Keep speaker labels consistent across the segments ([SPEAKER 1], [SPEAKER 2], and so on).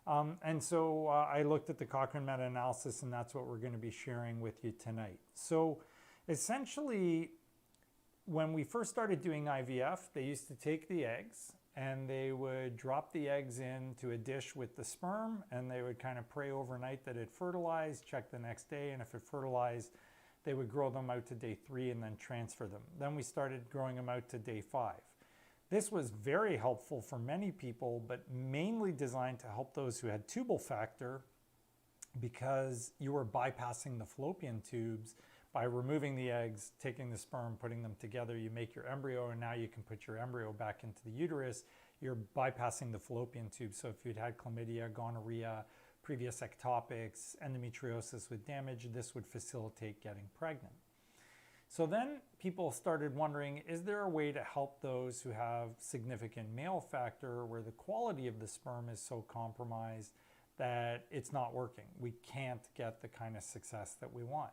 [SPEAKER 1] And so I looked at the Cochrane meta-analysis, and that's what we're going to be sharing with you tonight. So essentially, when we first started doing IVF, they used to take the eggs and they would drop the eggs into a dish with the sperm, and they would kind of pray overnight that it fertilized, check the next day, and if it fertilized, they would grow them out to day 3 and then transfer them. Then we started growing them out to day 5. This was very helpful for many people, but mainly designed to help those who had tubal factor, because you were bypassing the fallopian tubes. By removing the eggs, taking the sperm, putting them together, you make your embryo, and now you can put your embryo back into the uterus. You're bypassing the fallopian tube. So if you'd had chlamydia, gonorrhea, previous ectopics, endometriosis with damage, this would facilitate getting pregnant. So then people started wondering, is there a way to help those who have significant male factor where the quality of the sperm is so compromised that it's not working? We can't get the kind of success that we want.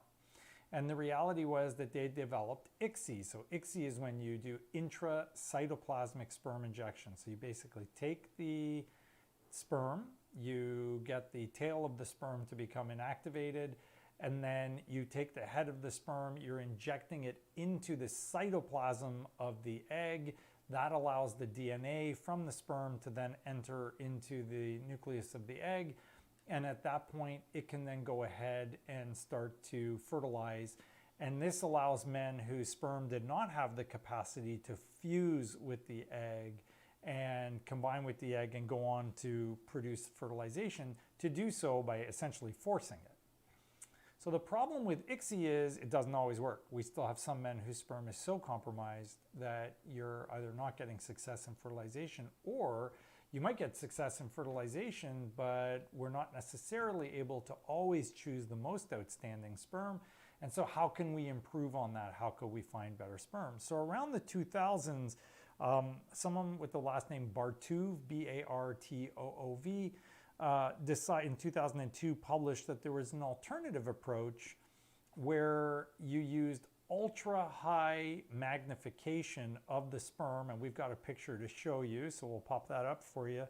[SPEAKER 1] And the reality was that they developed ICSI. So ICSI is when you do intracytoplasmic sperm injection. So you basically take the sperm, you get the tail of the sperm to become inactivated, and then you take the head of the sperm, you're injecting it into the cytoplasm of the egg. That allows the DNA from the sperm to then enter into the nucleus of the egg. And at that point, it can then go ahead and start to fertilize. And this allows men whose sperm did not have the capacity to fuse with the egg and combine with the egg and go on to produce fertilization, to do so by essentially forcing it. So the problem with ICSI is it doesn't always work. We still have some men whose sperm is so compromised that you're either not getting success in fertilization, or you might get success in fertilization, but we're not necessarily able to always choose the most outstanding sperm. And so how can we improve on that? How could we find better sperm? So around the 2000s, someone with the last name Bartoov, B-A-R-T-O-O-V, in 2002 published that there was an alternative approach where you used ultra high magnification of the sperm, and we've got a picture to show you, so we'll pop that up for you,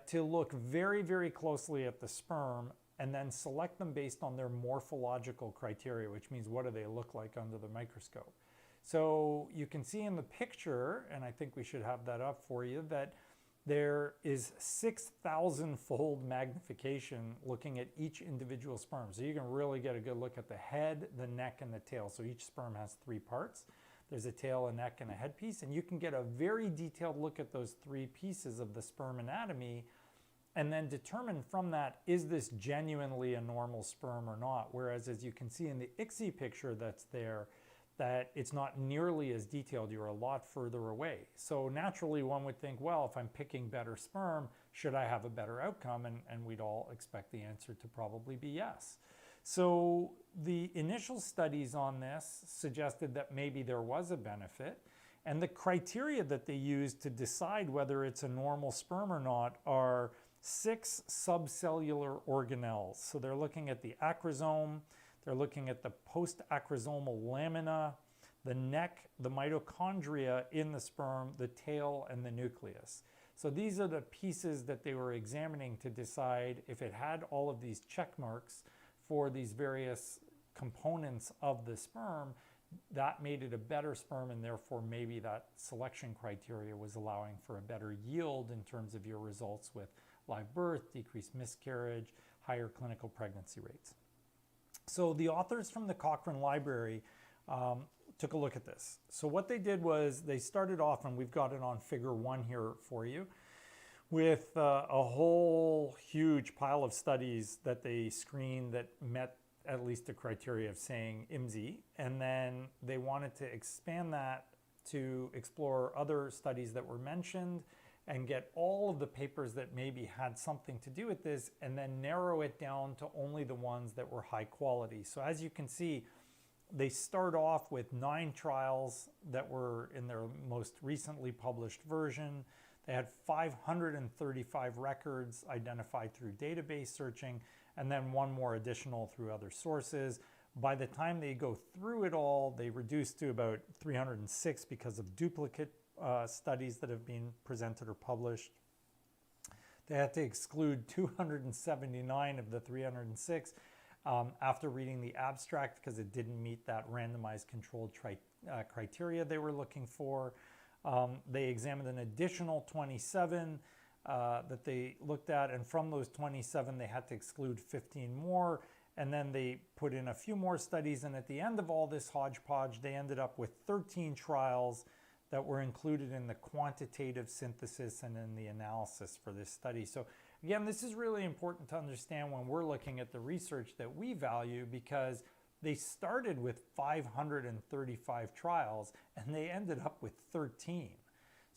[SPEAKER 1] to look very, very closely at the sperm and then select them based on their morphological criteria, which means what do they look like under the microscope. So you can see in the picture, and I think we should have that up for you, that there is 6,000-fold magnification looking at each individual sperm. So you can really get a good look at the head, the neck, and the tail. So each sperm has 3 parts. There's a tail, a neck, and a head piece. And you can get a very detailed look at those 3 pieces of the sperm anatomy and then determine from that, is this genuinely a normal sperm or not? Whereas, as you can see in the ICSI picture that's there, that it's not nearly as detailed. You're a lot further away. So naturally one would think, well, if I'm picking better sperm, should I have a better outcome? And we'd all expect the answer to probably be yes. So the initial studies on this suggested that maybe there was a benefit. And the criteria that they used to decide whether it's a normal sperm or not are 6 subcellular organelles. So they're looking at the acrosome, they're looking at the post-acrosomal lamina, the neck, the mitochondria in the sperm, the tail, and the nucleus. So these are the pieces that they were examining to decide if it had all of these check marks for these various components of the sperm, that made it a better sperm, and therefore maybe that selection criteria was allowing for a better yield in terms of your results with live birth, decreased miscarriage, higher clinical pregnancy rates. So the authors from the Cochrane Library took a look at this. So what they did was they started off, and we've got it on figure 1 here for you, with a whole huge pile of studies that they screened that met at least the criteria of saying IMSI. And then they wanted to expand that to explore other studies that were mentioned and get all of the papers that maybe had something to do with this, and then narrow it down to only the ones that were high quality. So as you can see, they start off with 9 trials that were in their most recently published version. They had 535 records identified through database searching, and then 1 more additional through other sources. By the time they go through it all, they reduce to about 306 because of duplicate studies that have been presented or published. They had to exclude 279 of the 306 after reading the abstract because it didn't meet that randomized controlled criteria they were looking for. They examined an additional 27 that they looked at, and from those 27 they had to exclude 15 more, and then they put in a few more studies, and at the end of all this hodgepodge they ended up with 13 trials that were included in the quantitative synthesis and in the analysis for this study. So again, this is really important to understand when we're looking at the research that we value, because they started with 535 trials and they ended up with 13.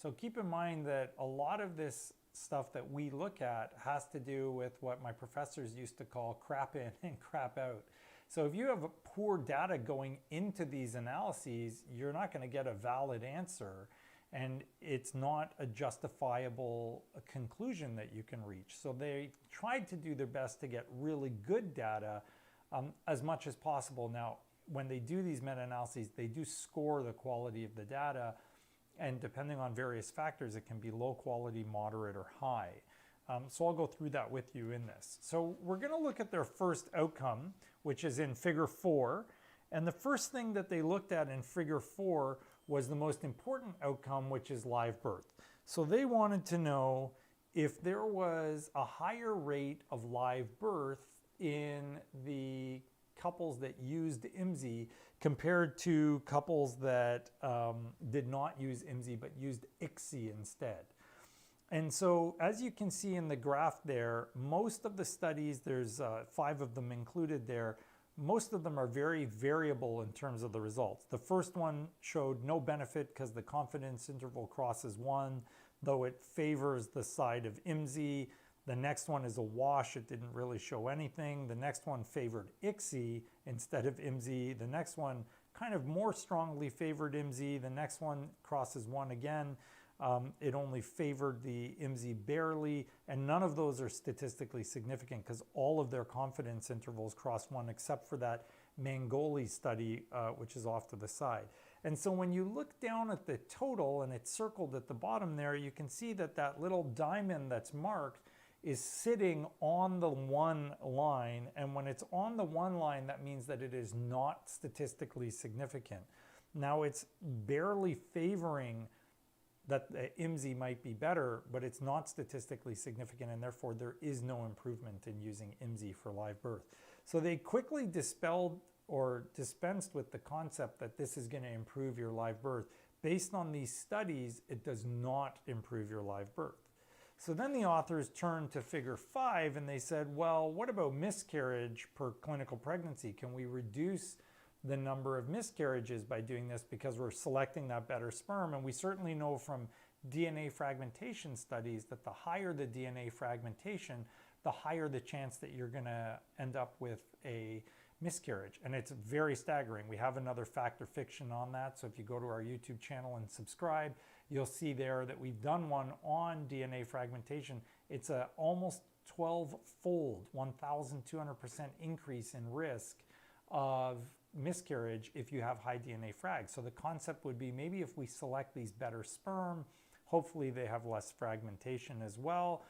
[SPEAKER 1] So keep in mind that a lot of this stuff that we look at has to do with what my professors used to call crap in and crap out. So if you have poor data going into these analyses, you're not going to get a valid answer, and it's not a justifiable conclusion that you can reach. So they tried to do their best to get really good data as much as possible. Now, when they do these meta-analyses, they do score the quality of the data, and depending on various factors, it can be low quality, moderate, or high. So I'll go through that with you in this. So we're going to look at their first outcome, which is in figure 4. And the first thing that they looked at in figure 4 was the most important outcome, which is live birth. So they wanted to know if there was a higher rate of live birth in the couples that used IMSI compared to couples that did not use IMSI but used ICSI instead. And so as you can see in the graph there, most of the studies, there's 5 of them included there, most of them are very variable in terms of the results. The first one showed no benefit because the confidence interval crosses 1, though it favors the side of IMSI. The next one is a wash, it didn't really show anything. The next one favored ICSI instead of IMSI. The next one kind of more strongly favored IMSI. The next one crosses 1 again. It only favored the IMSI barely, and none of those are statistically significant because all of their confidence intervals cross 1 except for that Mangoli study, which is off to the side. And so when you look down at the total, and it's circled at the bottom there, you can see that that little diamond that's marked is sitting on the 1 line, and when it's on the 1 line, that means that it is not statistically significant. Now it's barely favoring that the IMSI might be better, but it's not statistically significant, and therefore there is no improvement in using IMSI for live birth. So they quickly dispelled or dispensed with the concept that this is going to improve your live birth. Based on these studies, it does not improve your live birth. So then the authors turned to figure 5 and they said, well, what about miscarriage per clinical pregnancy? Can we reduce the number of miscarriages by doing this because we're selecting that better sperm? And we certainly know from DNA fragmentation studies that the higher the DNA fragmentation, the higher the chance that you're going to end up with a miscarriage. And it's very staggering. We have another Fact or Fiction on that. So if you go to our YouTube channel and subscribe, you'll see there that we've done one on DNA fragmentation. It's a almost 12-fold, 1,200% increase in risk of miscarriage if you have high DNA frag. So the concept would be maybe if we select these better sperm, hopefully they have less fragmentation as well,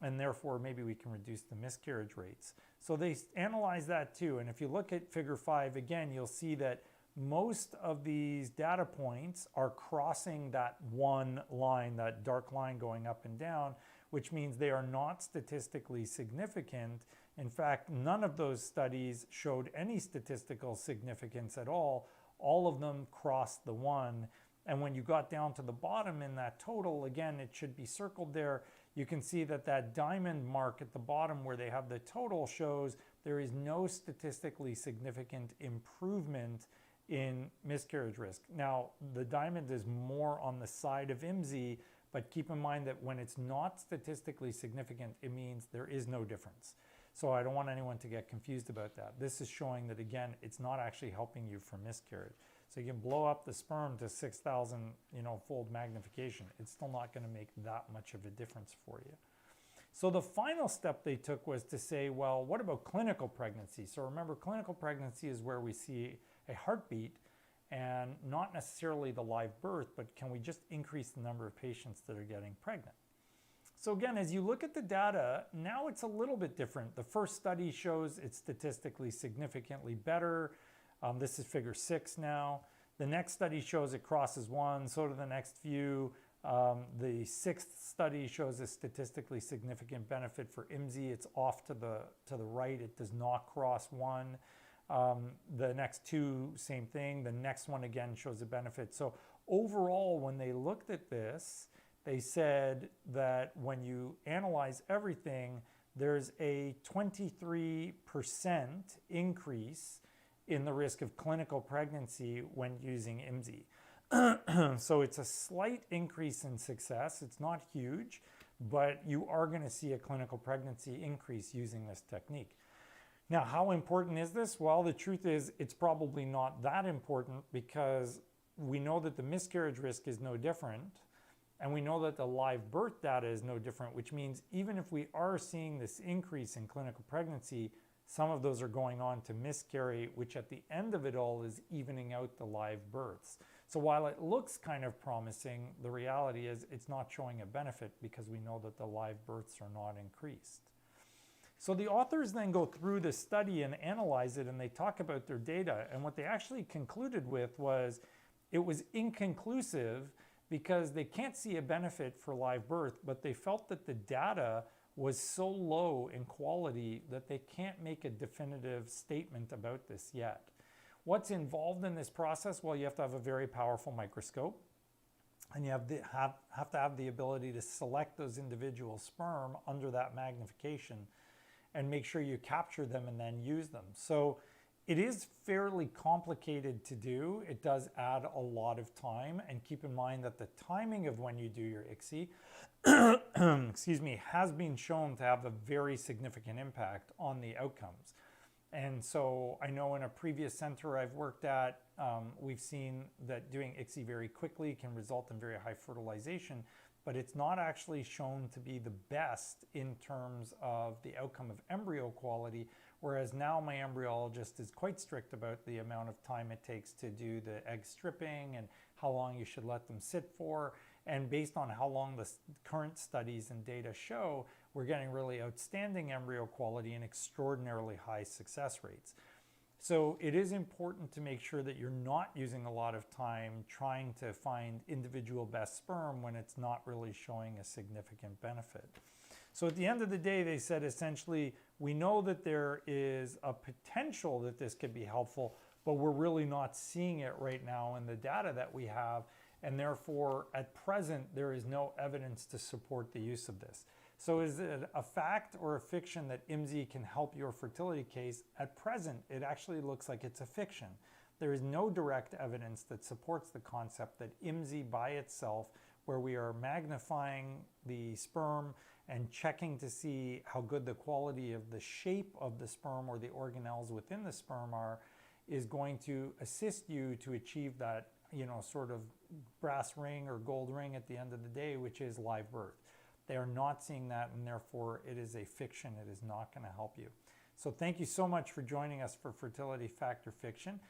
[SPEAKER 1] and therefore maybe we can reduce the miscarriage rates. So they analyze that too, and if you look at figure 5 again, you'll see that most of these data points are crossing that 1 line, that dark line going up and down, which means they are not statistically significant. In fact, none of those studies showed any statistical significance at all. All of them crossed the 1. And when you got down to the bottom in that total, again, it should be circled there, you can see that that diamond mark at the bottom where they have the total shows there is no statistically significant improvement in miscarriage risk. Now, the diamond is more on the side of IMSI, but keep in mind that when it's not statistically significant, it means there is no difference. So I don't want anyone to get confused about that. This is showing that, again, it's not actually helping you for miscarriage. So you can blow up the sperm to 6,000, fold magnification. It's still not going to make that much of a difference for you. So the final step they took was to say, well, what about clinical pregnancy? So remember, clinical pregnancy is where we see a heartbeat and not necessarily the live birth, but can we just increase the number of patients that are getting pregnant? So again, as you look at the data, now it's a little bit different. The first study shows it's statistically significantly better. This is figure 6 now. The next study shows it crosses 1, so do the next few. The 6th study shows a statistically significant benefit for IMSI. It's off to the right. It does not cross 1. The next 2, same thing. The next one again shows a benefit. So overall, when they looked at this, they said that when you analyze everything, there's a 23% increase in the risk of clinical pregnancy when using IMSI. So it's a slight increase in success. It's not huge, but you are going to see a clinical pregnancy increase using this technique. Now, how important is this? Well, the truth is it's probably not that important, because we know that the miscarriage risk is no different, and we know that the live birth data is no different, which means even if we are seeing this increase in clinical pregnancy, some of those are going on to miscarry, which at the end of it all is evening out the live births. So while it looks kind of promising, the reality is it's not showing a benefit, because we know that the live births are not increased. So the authors then go through the study and analyze it, and they talk about their data. And what they actually concluded with was it was inconclusive, because they can't see a benefit for live birth, but they felt that the data was so low in quality that they can't make a definitive statement about this yet. What's involved in this process? Well, you have to have a very powerful microscope, and you have to have the ability to select those individual sperm under that magnification and make sure you capture them and then use them. So it is fairly complicated to do. It does add a lot of time, and keep in mind that the timing of when you do your ICSI excuse me, has been shown to have a very significant impact on the outcomes. And so I know in a previous center I've worked at, we've seen that doing ICSI very quickly can result in very high fertilization, but it's not actually shown to be the best in terms of the outcome of embryo quality. Whereas now my embryologist is quite strict about the amount of time it takes to do the egg stripping and how long you should let them sit for. And based on how long the current studies and data show, we're getting really outstanding embryo quality and extraordinarily high success rates. So it is important to make sure that you're not using a lot of time trying to find individual best sperm when it's not really showing a significant benefit. So at the end of the day, they said essentially, we know that there is a potential that this could be helpful, but we're really not seeing it right now in the data that we have. And therefore, at present, there is no evidence to support the use of this. So is it a fact or a fiction that IMSI can help your fertility case? At present, it actually looks like it's a fiction. There is no direct evidence that supports the concept that IMSI by itself, where we are magnifying the sperm and checking to see how good the quality of the shape of the sperm or the organelles within the sperm are, is going to assist you to achieve that, sort of brass ring or gold ring at the end of the day, which is live birth. They are not seeing that, and therefore it is a fiction. It is not going to help you. So thank you so much for joining us for Fertility Factor Fiction.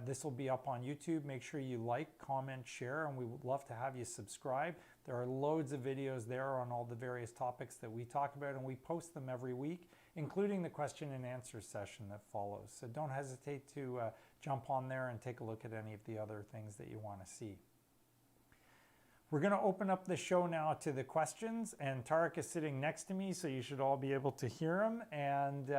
[SPEAKER 1] This will be up on YouTube. Make sure you like, comment, share, and we would love to have you subscribe. There are loads of videos there on all the various topics that we talk about, and we post them every week, including the question and answer session that follows. So don't hesitate to jump on there and take a look at any of the other things that you want to see. We're going to open up the show now to the questions, and Tarek is sitting next to me, so you should all be able to hear him, and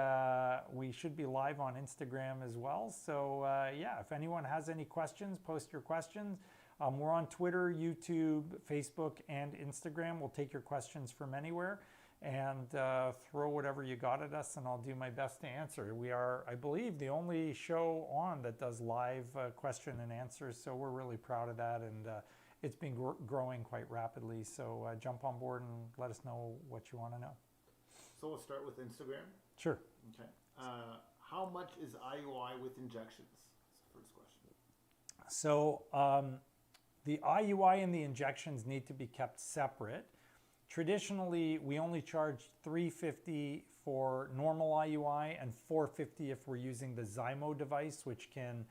[SPEAKER 1] we should be live on Instagram as well. So yeah, if anyone has any questions, post your questions. We're on Twitter, YouTube, Facebook, and Instagram. We'll take your questions from anywhere, and throw whatever you got at us, and I'll do my best to answer. We are, I believe, the only show on that does live question and answers, so we're really proud of that, and it's been growing quite rapidly. So jump on board and let us know what you want to know.
[SPEAKER 2] So we'll start with Instagram.
[SPEAKER 1] Sure.
[SPEAKER 2] Okay. How much is IUI with injections? That's the first question.
[SPEAKER 1] So the IUI and the injections need to be kept separate. Traditionally, we only charge $350 for normal IUI and $450 if we're using the Zymo device, which can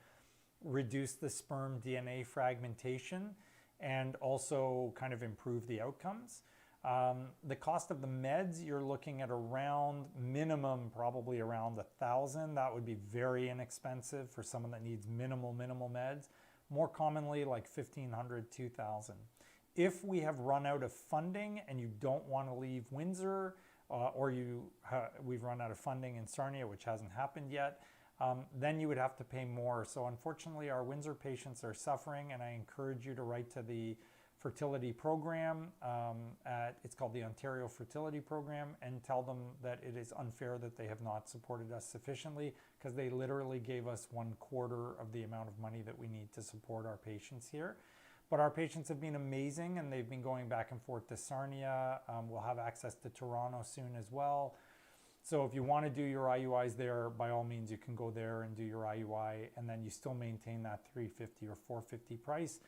[SPEAKER 1] reduce the sperm DNA fragmentation and also kind of improve the outcomes. The cost of the meds, you're looking at around minimum, probably around $1,000. That would be very inexpensive for someone that needs minimal meds. More commonly, like $1,500, $2,000. If we have run out of funding and you don't want to leave Windsor, or we've run out of funding in Sarnia, which hasn't happened yet, then you would have to pay more. So unfortunately, our Windsor patients are suffering, and I encourage you to write to the fertility program. It's called the Ontario Fertility Program, and tell them that it is unfair that they have not supported us sufficiently, because they literally gave us 1/4 of the amount of money that we need to support our patients here. But our patients have been amazing, and they've been going back and forth to Sarnia. We'll have access to Toronto soon as well. So if you want to do your IUIs there, by all means, you can go there and do your IUI, and then you still maintain that $350 or $450 price.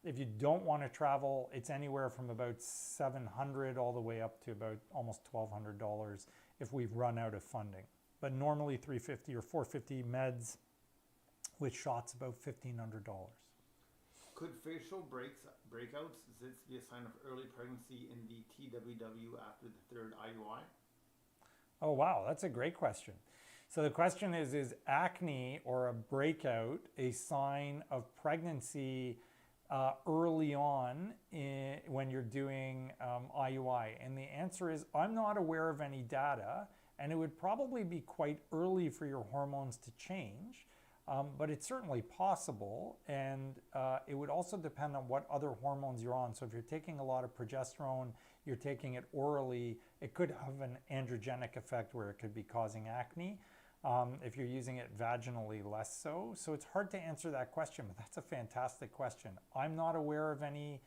[SPEAKER 1] If you don't want to travel, it's anywhere from about $700 all the way up to about almost $1,200 if we've run out of funding. But normally $350 or $450 meds with shots about $1,500.
[SPEAKER 2] Could facial breakouts, is this be a sign of early pregnancy in the TWW after the 3rd IUI?
[SPEAKER 1] Oh, wow, that's a great question. So the question is acne or a breakout a sign of pregnancy early on when you're doing IUI? And the answer is, I'm not aware of any data, and it would probably be quite early for your hormones to change. But it's certainly possible, and it would also depend on what other hormones you're on. So if you're taking a lot of progesterone, you're taking it orally, it could have an androgenic effect where it could be causing acne. If you're using it vaginally, less so. So it's hard to answer that question, but that's a fantastic question. I'm not aware of any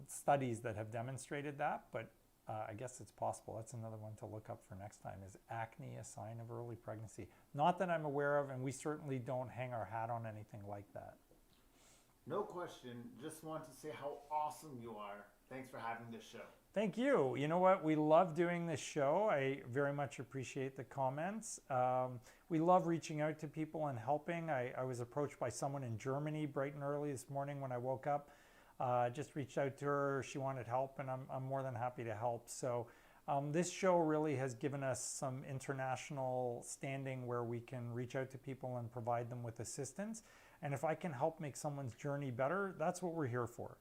[SPEAKER 1] studies that have demonstrated that, but I guess it's possible. That's another one to look up for next time. Is acne a sign of early pregnancy? Not that I'm aware of, and we certainly don't hang our hat on anything like that.
[SPEAKER 2] No question. Just want to say how awesome you are. Thanks for having this show.
[SPEAKER 1] Thank you. You know what? We love doing this show. I very much appreciate the comments. We love reaching out to people and helping. I was approached by someone in Germany bright and early this morning when I woke up. Just reached out to her. She wanted help, and I'm more than happy to help. So this show really has given us some international standing where we can reach out to people and provide them with assistance. And if I can help make someone's journey better, that's what we're here for.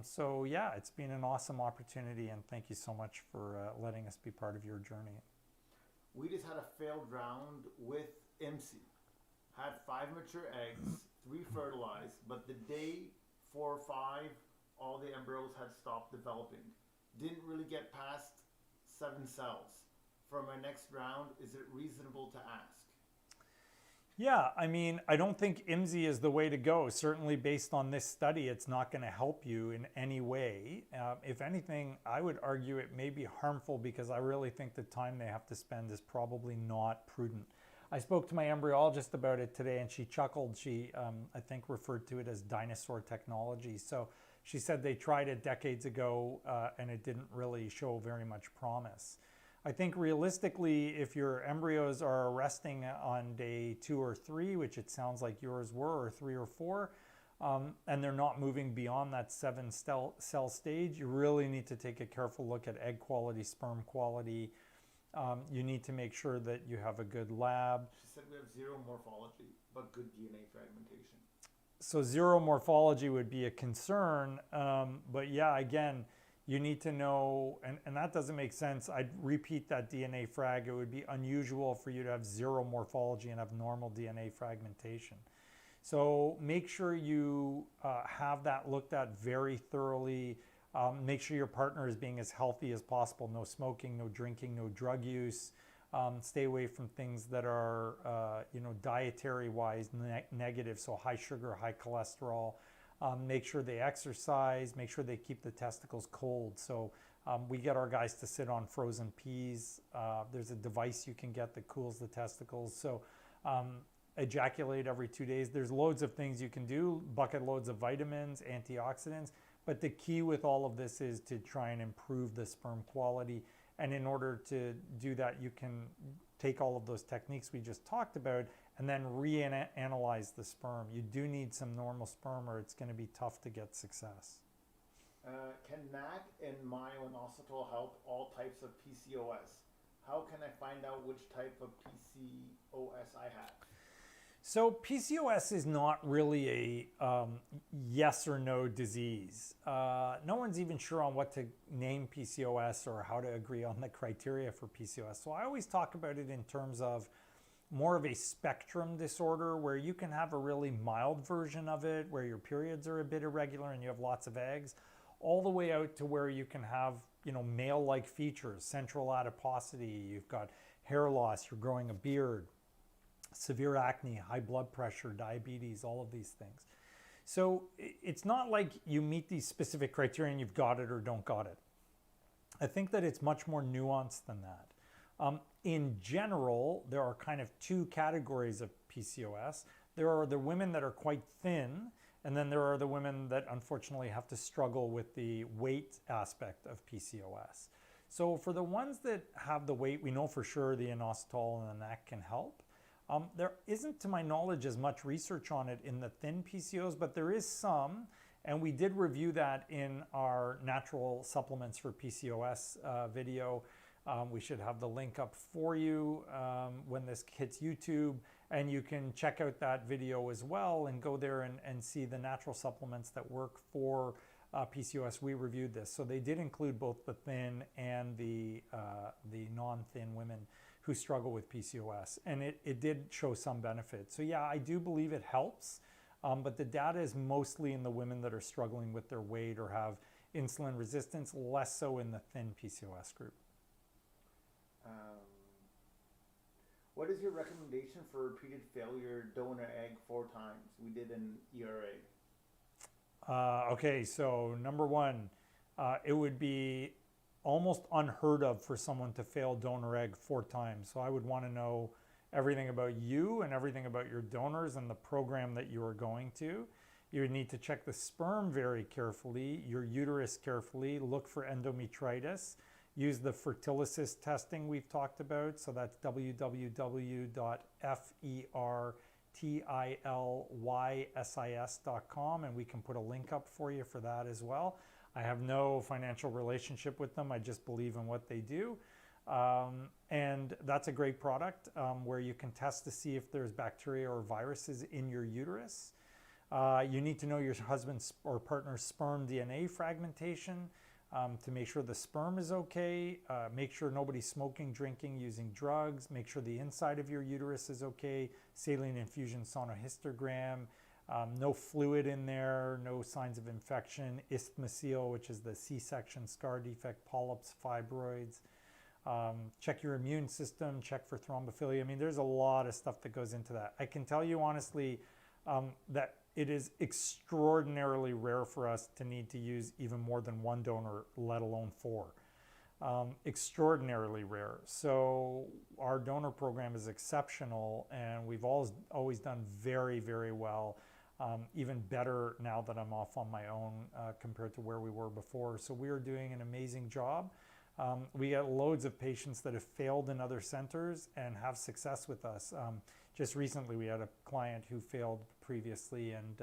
[SPEAKER 1] So yeah, it's been an awesome opportunity, and thank you so much for letting us be part of your journey.
[SPEAKER 2] We just had a failed round with IMSI. Had 5 mature eggs, 3 fertilized, but the day 4 or 5, all the embryos had stopped developing. Didn't really get past 7 cells. For my next round, is it reasonable to ask? Yeah,
[SPEAKER 1] I mean, I don't think IMSI is the way to go. Certainly based on this study, it's not going to help you in any way. If anything, I would argue it may be harmful, because I really think the time they have to spend is probably not prudent. I spoke to my embryologist about it today, and she chuckled. She, I think, referred to it as dinosaur technology. So she said they tried it decades ago, and it didn't really show very much promise. I think realistically, if your embryos are resting on day 2 or 3, which it sounds like yours were, or 3 or 4, and they're not moving beyond that 7 cell stage, you really need to take a careful look at egg quality, sperm quality. You need to make sure that you have a good lab.
[SPEAKER 2] She said we have 0 morphology, but good DNA fragmentation.
[SPEAKER 1] So 0 morphology would be a concern, but yeah, again, you need to know, and that doesn't make sense. I'd repeat that DNA frag. It would be unusual for you to have 0 morphology and have normal DNA fragmentation. So make sure you have that looked at very thoroughly. Make sure your partner is being as healthy as possible. No smoking, no drinking, no drug use. Stay away from things that are, dietary-wise negative, so high sugar, high cholesterol. Make sure they exercise. Make sure they keep the testicles cold. So we get our guys to sit on frozen peas. There's a device you can get that cools the testicles. So ejaculate every 2 days. There's loads of things you can do, bucket loads of vitamins, antioxidants. But the key with all of this is to try and improve the sperm quality. And in order to do that, you can take all of those techniques we just talked about and then reanalyze the sperm. You do need some normal sperm, or it's going to be tough to get success.
[SPEAKER 2] Can NAC and myo-inositol help all types of PCOS? How can I find out which type of PCOS I have?
[SPEAKER 1] So PCOS is not really a yes or no disease. No one's even sure on what to name PCOS or how to agree on the criteria for PCOS. So I always talk about it in terms of more of a spectrum disorder where you can have a really mild version of it, where your periods are a bit irregular and you have lots of eggs, all the way out to where you can have, male-like features, central adiposity, you've got hair loss, you're growing a beard, severe acne, high blood pressure, diabetes, all of these things. So it's not like you meet these specific criteria and you've got it or don't got it. I think that it's much more nuanced than that. In general, there are kind of two categories of PCOS. There are the women that are quite thin, and then there are the women that unfortunately have to struggle with the weight aspect of PCOS. So for the ones that have the weight, we know for sure the inositol and the NAC can help. There isn't, to my knowledge, as much research on it in the thin PCOS, but there is some, and we did review that in our natural supplements for PCOS video. We should have the link up for you when this hits YouTube, and you can check out that video as well and go there and see the natural supplements that work for PCOS. We reviewed this. So they did include both the thin and the non-thin women who struggle with PCOS, and it did show some benefit. So yeah, I do believe it helps, but the data is mostly in the women that are struggling with their weight or have insulin resistance, less so in the thin PCOS group.
[SPEAKER 2] What is your recommendation for repeated failure donor egg 4 times? We did an ERA.
[SPEAKER 1] Okay, so number one, it would be almost unheard of for someone to fail donor egg 4 times. So I would want to know everything about you and everything about your donors and the program that you are going to. You would need to check the sperm very carefully, your uterus carefully, look for endometritis. Use the Fertility testing we've talked about. So that's www.fertilylys.com, and we can put a link up for you for that as well. I have no financial relationship with them. I just believe in what they do. And that's a great product where you can test to see if there's bacteria or viruses in your uterus. You need to know your husband's or partner's sperm DNA fragmentation. To make sure the sperm is okay, make sure nobody's smoking, drinking, using drugs, make sure the inside of your uterus is okay, saline infusion sonohystogram, no fluid in there, no signs of infection, isthmocele, which is the C-section scar defect, polyps, fibroids. Check your immune system, check for thrombophilia. I mean, there's a lot of stuff that goes into that. I can tell you honestly that it is extraordinarily rare for us to need to use even more than 1 donor, let alone 4. Extraordinarily rare. So our donor program is exceptional, and we've always done very, very well. Even better now that I'm off on my own compared to where we were before. So we are doing an amazing job. We get loads of patients that have failed in other centers and have success with us. Just recently we had a client who failed previously and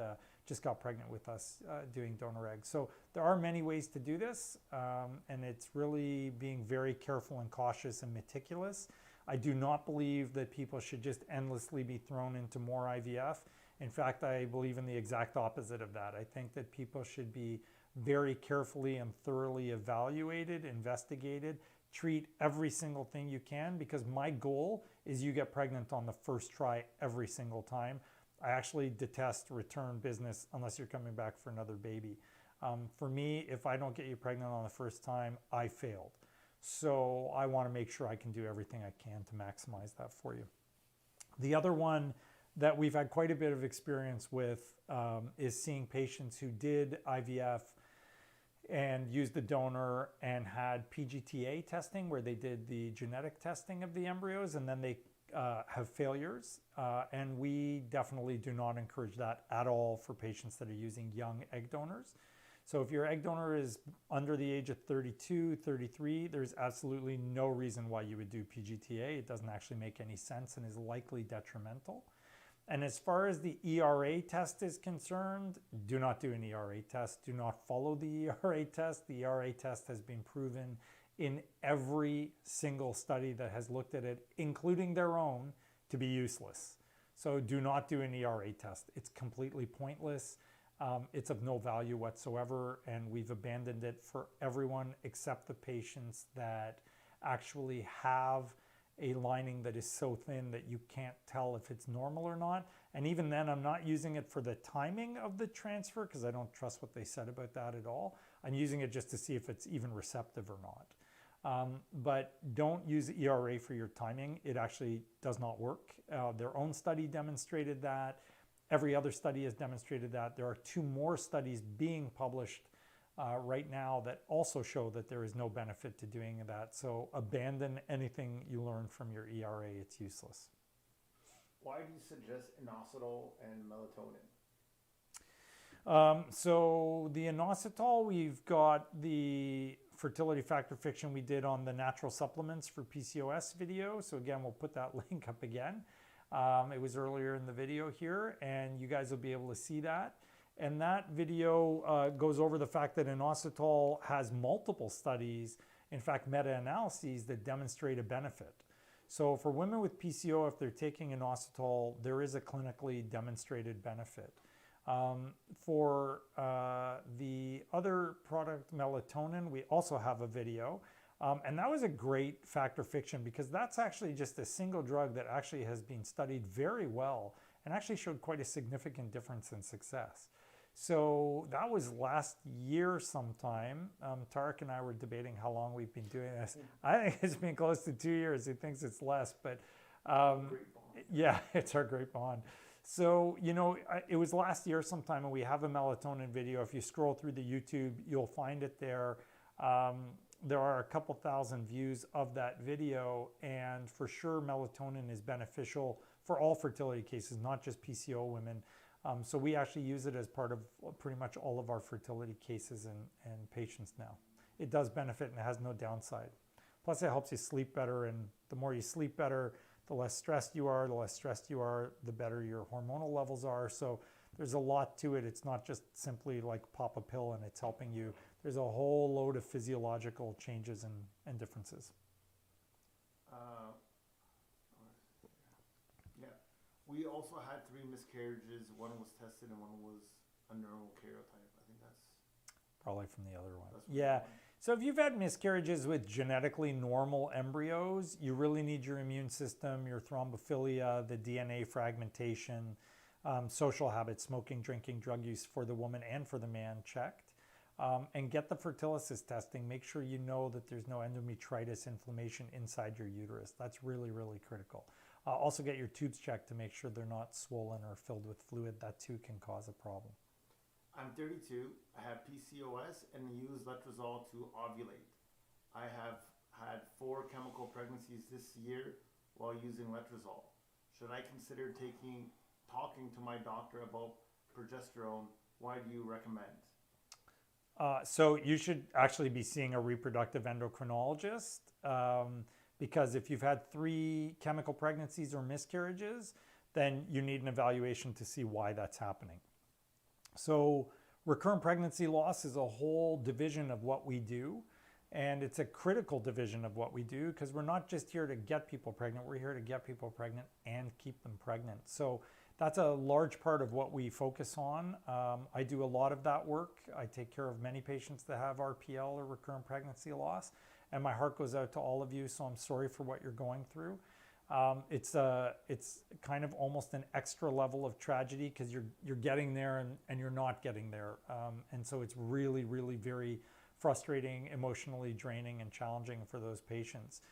[SPEAKER 1] just got pregnant with us doing donor eggs. So there are many ways to do this, and it's really being very careful and cautious and meticulous. I do not believe that people should just endlessly be thrown into more IVF. In fact, I believe in the exact opposite of that. I think that people should be very carefully and thoroughly evaluated, investigated, treat every single thing you can, because my goal is you get pregnant on the first try every single time. I actually detest return business unless you're coming back for another baby. For me, if I don't get you pregnant on the first time, I failed. So I want to make sure I can do everything I can to maximize that for you. The other one that we've had quite a bit of experience with is seeing patients who did IVF and used the donor and had PGTA testing, where they did the genetic testing of the embryos, and then they have failures. And we definitely do not encourage that at all for patients that are using young egg donors. So if your egg donor is under the age of 32, 33, there's absolutely no reason why you would do PGTA. It doesn't actually make any sense and is likely detrimental. And as far as the ERA test is concerned, do not do an ERA test. Do not follow the ERA test. The ERA test has been proven in every single study that has looked at it, including their own, to be useless. So do not do an ERA test. It's completely pointless. It's of no value whatsoever, and we've abandoned it for everyone except the patients that actually have a lining that is so thin that you can't tell if it's normal or not. And even then, I'm not using it for the timing of the transfer because I don't trust what they said about that at all. I'm using it just to see if it's even receptive or not. But don't use ERA for your timing. It actually does not work. Their own study demonstrated that. Every other study has demonstrated that. There are 2 more studies being published right now that also show that there is no benefit to doing that. So abandon anything you learn from your ERA. It's useless.
[SPEAKER 2] Why do you suggest inositol and melatonin?
[SPEAKER 1] So the inositol, we've got the Fertility Factor fiction we did on the natural supplements for PCOS video. So again, we'll put that link up again. It was earlier in the video here, and you guys will be able to see that. And that video goes over the fact that inositol has multiple studies, in fact, meta-analyses that demonstrate a benefit. So for women with PCO, if they're taking inositol, there is a clinically demonstrated benefit. For the other product, melatonin, we also have a video. And that was a great factor fiction because that's actually just a single drug that actually has been studied very well and actually showed quite a significant difference in success. So that was last year sometime. Tarek and I were debating how long we've been doing this. I think it's been close to 2 years. He thinks it's less, but yeah, it's our great bond. So, you know, it was last year sometime, and we have a melatonin video. If you scroll through the YouTube, you'll find it there. There are a couple thousand views of that video, and for sure melatonin is beneficial for all fertility cases, not just PCO women. So we actually use it as part of pretty much all of our fertility cases and patients now. It does benefit and it has no downside. Plus it helps you sleep better, and the more you sleep better, the less stressed you are. The less stressed you are, the better your hormonal levels are. So there's a lot to it. It's not just simply like pop a pill and it's helping you. There's a whole load of physiological changes and differences.
[SPEAKER 2] Yeah, we also had 3 miscarriages. One was tested and one was a neural karyotype. I think that's
[SPEAKER 1] probably from the other one. Yeah. So if you've had miscarriages with genetically normal embryos, you really need your immune system, your thrombophilia, the DNA fragmentation, social habits, smoking, drinking, drug use for the woman and for the man checked. And get the Fertility testing. Make sure you know that there's no endometritis inflammation inside your uterus. That's really, really critical. Also get your tubes checked to make sure they're not swollen or filled with fluid. That too can cause a problem.
[SPEAKER 2] I'm 32, I have PCOS, and use letrozole to ovulate. I have had 4 chemical pregnancies this year while using letrozole. Should I consider talking to my doctor about progesterone? Why do you recommend?
[SPEAKER 1] So you should actually be seeing a reproductive endocrinologist because if you've had 3 chemical pregnancies or miscarriages, then you need an evaluation to see why that's happening. So recurrent pregnancy loss is a whole division of what we do, and it's a critical division of what we do because we're not just here to get people pregnant, we're here to get people pregnant and keep them pregnant. So that's a large part of what we focus on. I do a lot of that work. I take care of many patients that have RPL or recurrent pregnancy loss, and my heart goes out to all of you, so I'm sorry for what you're going through. It's kind of almost an extra level of tragedy because you're getting there and you're not getting there. And so it's really, really very frustrating, emotionally draining and challenging for those patients.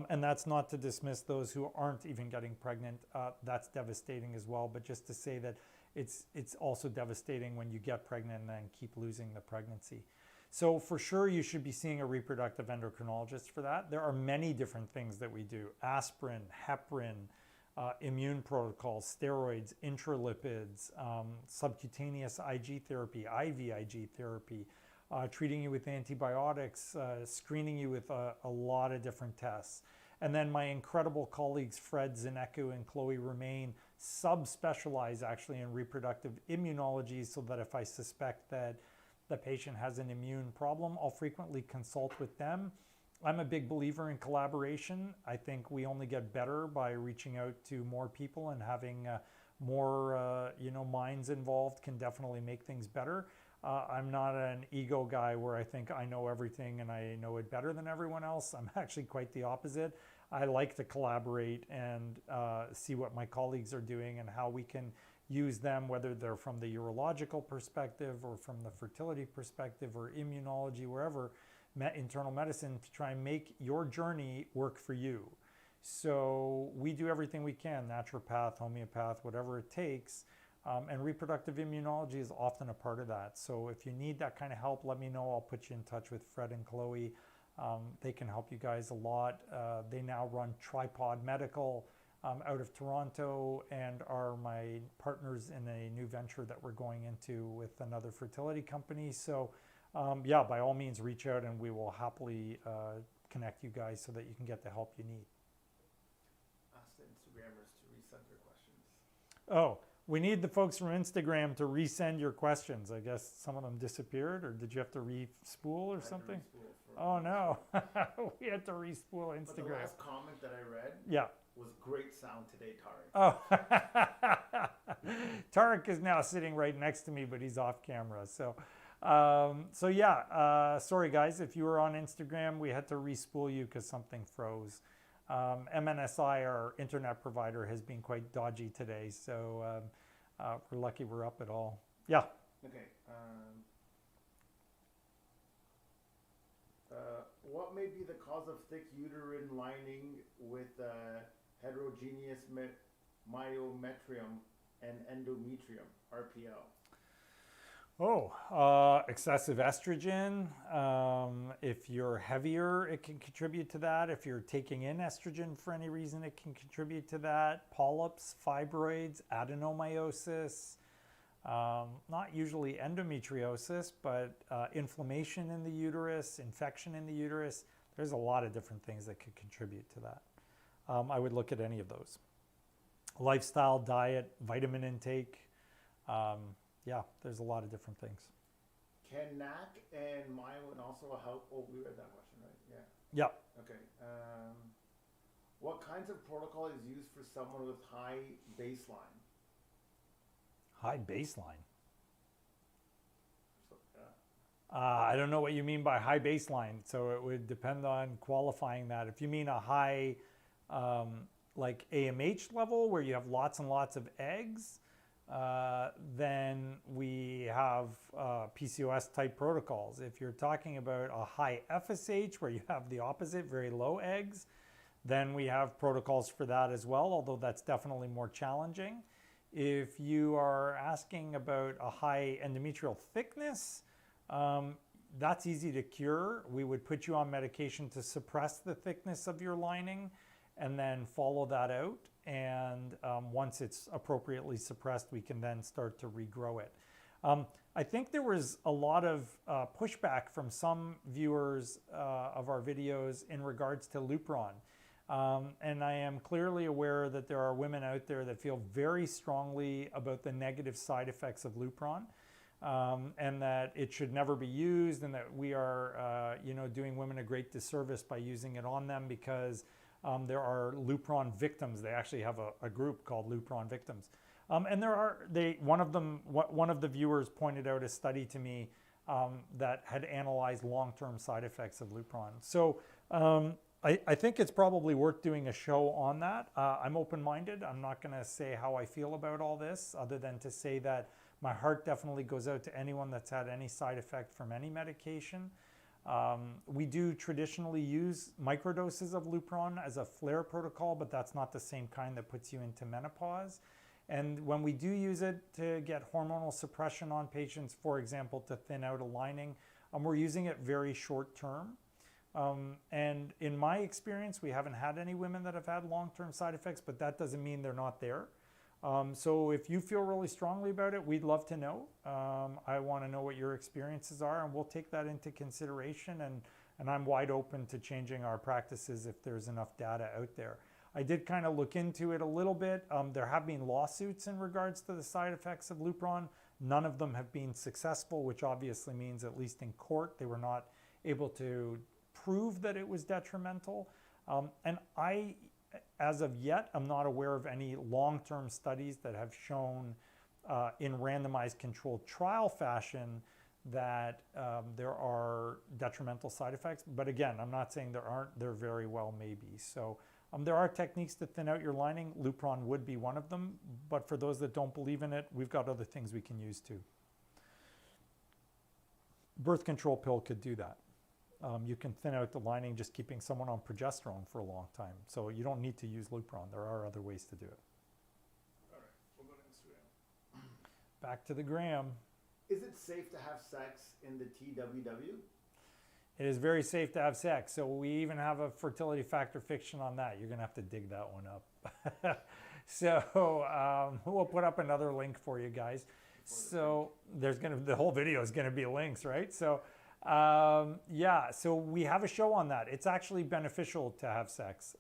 [SPEAKER 1] And that's not to dismiss those who aren't even getting pregnant. That's devastating as well. But just to say that it's also devastating when you get pregnant and then keep losing the pregnancy. So for sure, you should be seeing a reproductive endocrinologist for that. There are many different things that we do: aspirin, heparin, immune protocols, steroids, intralipids, subcutaneous IG therapy, IVIG therapy, treating you with antibiotics, screening you with a lot of different tests. And then my incredible colleagues, Fred Zaneku and Chloe Romain, subspecialize actually in reproductive immunology, so that if I suspect that the patient has an immune problem, I'll frequently consult with them. I'm a big believer in collaboration. I think we only get better by reaching out to more people, and having more minds involved can definitely make things better. I'm not an ego guy where I think I know everything and I know it better than everyone else. I'm actually quite the opposite. I like to collaborate and see what my colleagues are doing and how we can use them, whether they're from the urological perspective or from the fertility perspective or immunology, wherever, internal medicine, to try and make your journey work for you. So we do everything we can, naturopath, homeopath, whatever it takes. And reproductive immunology is often a part of that. So if you need that kind of help, let me know. I'll put you in touch with Fred and Chloe. They can help you guys a lot. They now run Tripod Medical out of Toronto, and are my partners in a new venture that we're going into with another fertility company. So yeah, by all means, reach out and we will happily connect you guys so that you can get the help you need.
[SPEAKER 2] Ask the Instagrammers to resend their questions.
[SPEAKER 1] Oh, we need the folks from Instagram to resend your questions. I guess some of them disappeared, or did you have to re-spool or something? Oh no, we had to re-spool Instagram.
[SPEAKER 2] But the last comment that I read,
[SPEAKER 1] yeah,
[SPEAKER 2] was great sound today, Tariq.
[SPEAKER 1] Oh, Tariq is now sitting right next to me, but he's off camera. So yeah, sorry guys, if you were on Instagram, we had to re-spool you because something froze. MNSI, our internet provider, has been quite dodgy today, so we're lucky we're up at all. Yeah.
[SPEAKER 2] Okay. What may be the cause of thick uterine lining with heterogeneous myometrium and endometrium, RPL?
[SPEAKER 1] Oh, excessive estrogen. If you're heavier, it can contribute to that. If you're taking in estrogen for any reason, it can contribute to that. Polyps, fibroids, adenomyosis, not usually endometriosis, but inflammation in the uterus, infection in the uterus. There's a lot of different things that could contribute to that. I would look at any of those. Lifestyle, diet, vitamin intake. Yeah, there's a lot of different things.
[SPEAKER 2] Can NAC and myoin also help? Oh, we read that question, right?
[SPEAKER 1] Yeah.
[SPEAKER 2] Yeah. Okay. What kinds of protocol is used for someone with high baseline?
[SPEAKER 1] High baseline?
[SPEAKER 2] So, yeah.
[SPEAKER 1] I don't know what you mean by high baseline, so it would depend on qualifying that. If you mean a high, like AMH level, where you have lots and lots of eggs, then we have PCOS type protocols. If you're talking about a high FSH, where you have the opposite, very low eggs, then we have protocols for that as well, although that's definitely more challenging. If you are asking about a high endometrial thickness, that's easy to cure. We would put you on medication to suppress the thickness of your lining and then follow that out. And once it's appropriately suppressed, we can then start to regrow it. I think there was a lot of pushback from some viewers of our videos in regards to Lupron. And I am clearly aware that there are women out there that feel very strongly about the negative side effects of Lupron, and that it should never be used, and that we are doing women a great disservice by using it on them, because there are Lupron victims. They actually have a group called Lupron victims. And one of the viewers pointed out a study to me that had analyzed long-term side effects of Lupron. So I think it's probably worth doing a show on that. I'm open-minded. I'm not going to say how I feel about all this, other than to say that my heart definitely goes out to anyone that's had any side effect from any medication. We do traditionally use microdoses of Lupron as a flare protocol, but that's not the same kind that puts you into menopause. And when we do use it to get hormonal suppression on patients, for example, to thin out a lining, we're using it very short term. And in my experience, we haven't had any women that have had long-term side effects, but that doesn't mean they're not there. So if you feel really strongly about it, we'd love to know. I want to know what your experiences are, and we'll take that into consideration and I'm wide open to changing our practices if there's enough data out there. I did kind of look into it a little bit. There have been lawsuits in regards to the side effects of Lupron. None of them have been successful, which obviously means, at least in court, they were not able to prove that it was detrimental. And I, as of yet, I'm not aware of any long-term studies that have shown in randomized controlled trial fashion that there are detrimental side effects. But again, I'm not saying there aren't, there very well may be. So there are techniques to thin out your lining. Lupron would be one of them, but for those that don't believe in it, we've got other things we can use too. Birth control pill could do that. You can thin out the lining just keeping someone on progesterone for a long time. So you don't need to use Lupron. There are other ways to do it.
[SPEAKER 2] All right, we'll go to Instagram.
[SPEAKER 1] Back to the gram.
[SPEAKER 2] Is it safe to have sex in the TWW?
[SPEAKER 1] It is very safe to have sex. So we even have a fertility factor fiction on that. You're going to have to dig that one up. So we'll put up another link for you guys. So the whole video is going to be links, right? So yeah, so we have a show on that. It's actually beneficial to have sex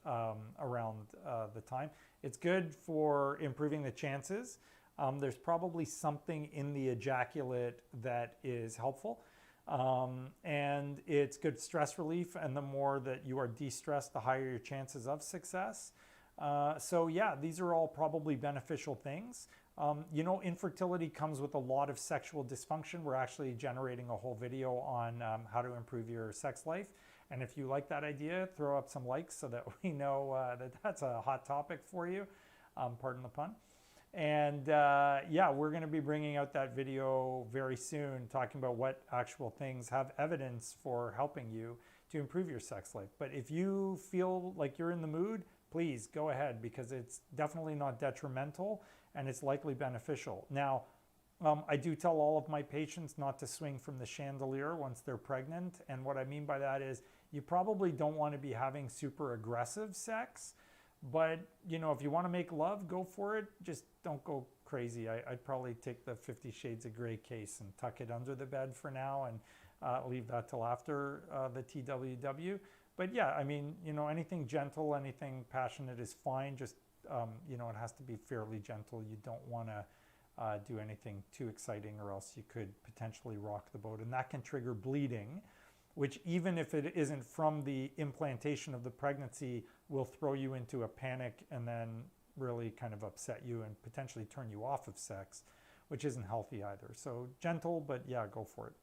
[SPEAKER 1] around the time. It's good for improving the chances. There's probably something in the ejaculate that is helpful. And it's good stress relief, and the more that you are de-stressed, the higher your chances of success. So yeah, these are all probably beneficial things. You know, infertility comes with a lot of sexual dysfunction. We're actually generating a whole video on how to improve your sex life. And if you like that idea, throw up some likes so that we know that that's a hot topic for you. Pardon the pun. And yeah, we're going to be bringing out that video very soon, talking about what actual things have evidence for helping you to improve your sex life. But if you feel like you're in the mood, please go ahead, because it's definitely not detrimental and it's likely beneficial. Now, I do tell all of my patients not to swing from the chandelier once they're pregnant. And what I mean by that is you probably don't want to be having super aggressive sex. But, you know, if you want to make love, go for it. Just don't go crazy. I'd probably take the 50 Shades of Grey case and tuck it under the bed for now and leave that till after the TWW. But yeah, I mean, you know, anything gentle, anything passionate is fine. Just, you know, it has to be fairly gentle. You don't want to do anything too exciting, or else you could potentially rock the boat. And that can trigger bleeding, which, even if it isn't from the implantation of the pregnancy, will throw you into a panic and then really kind of upset you and potentially turn you off of sex, which isn't healthy either. So gentle, but yeah, go for it.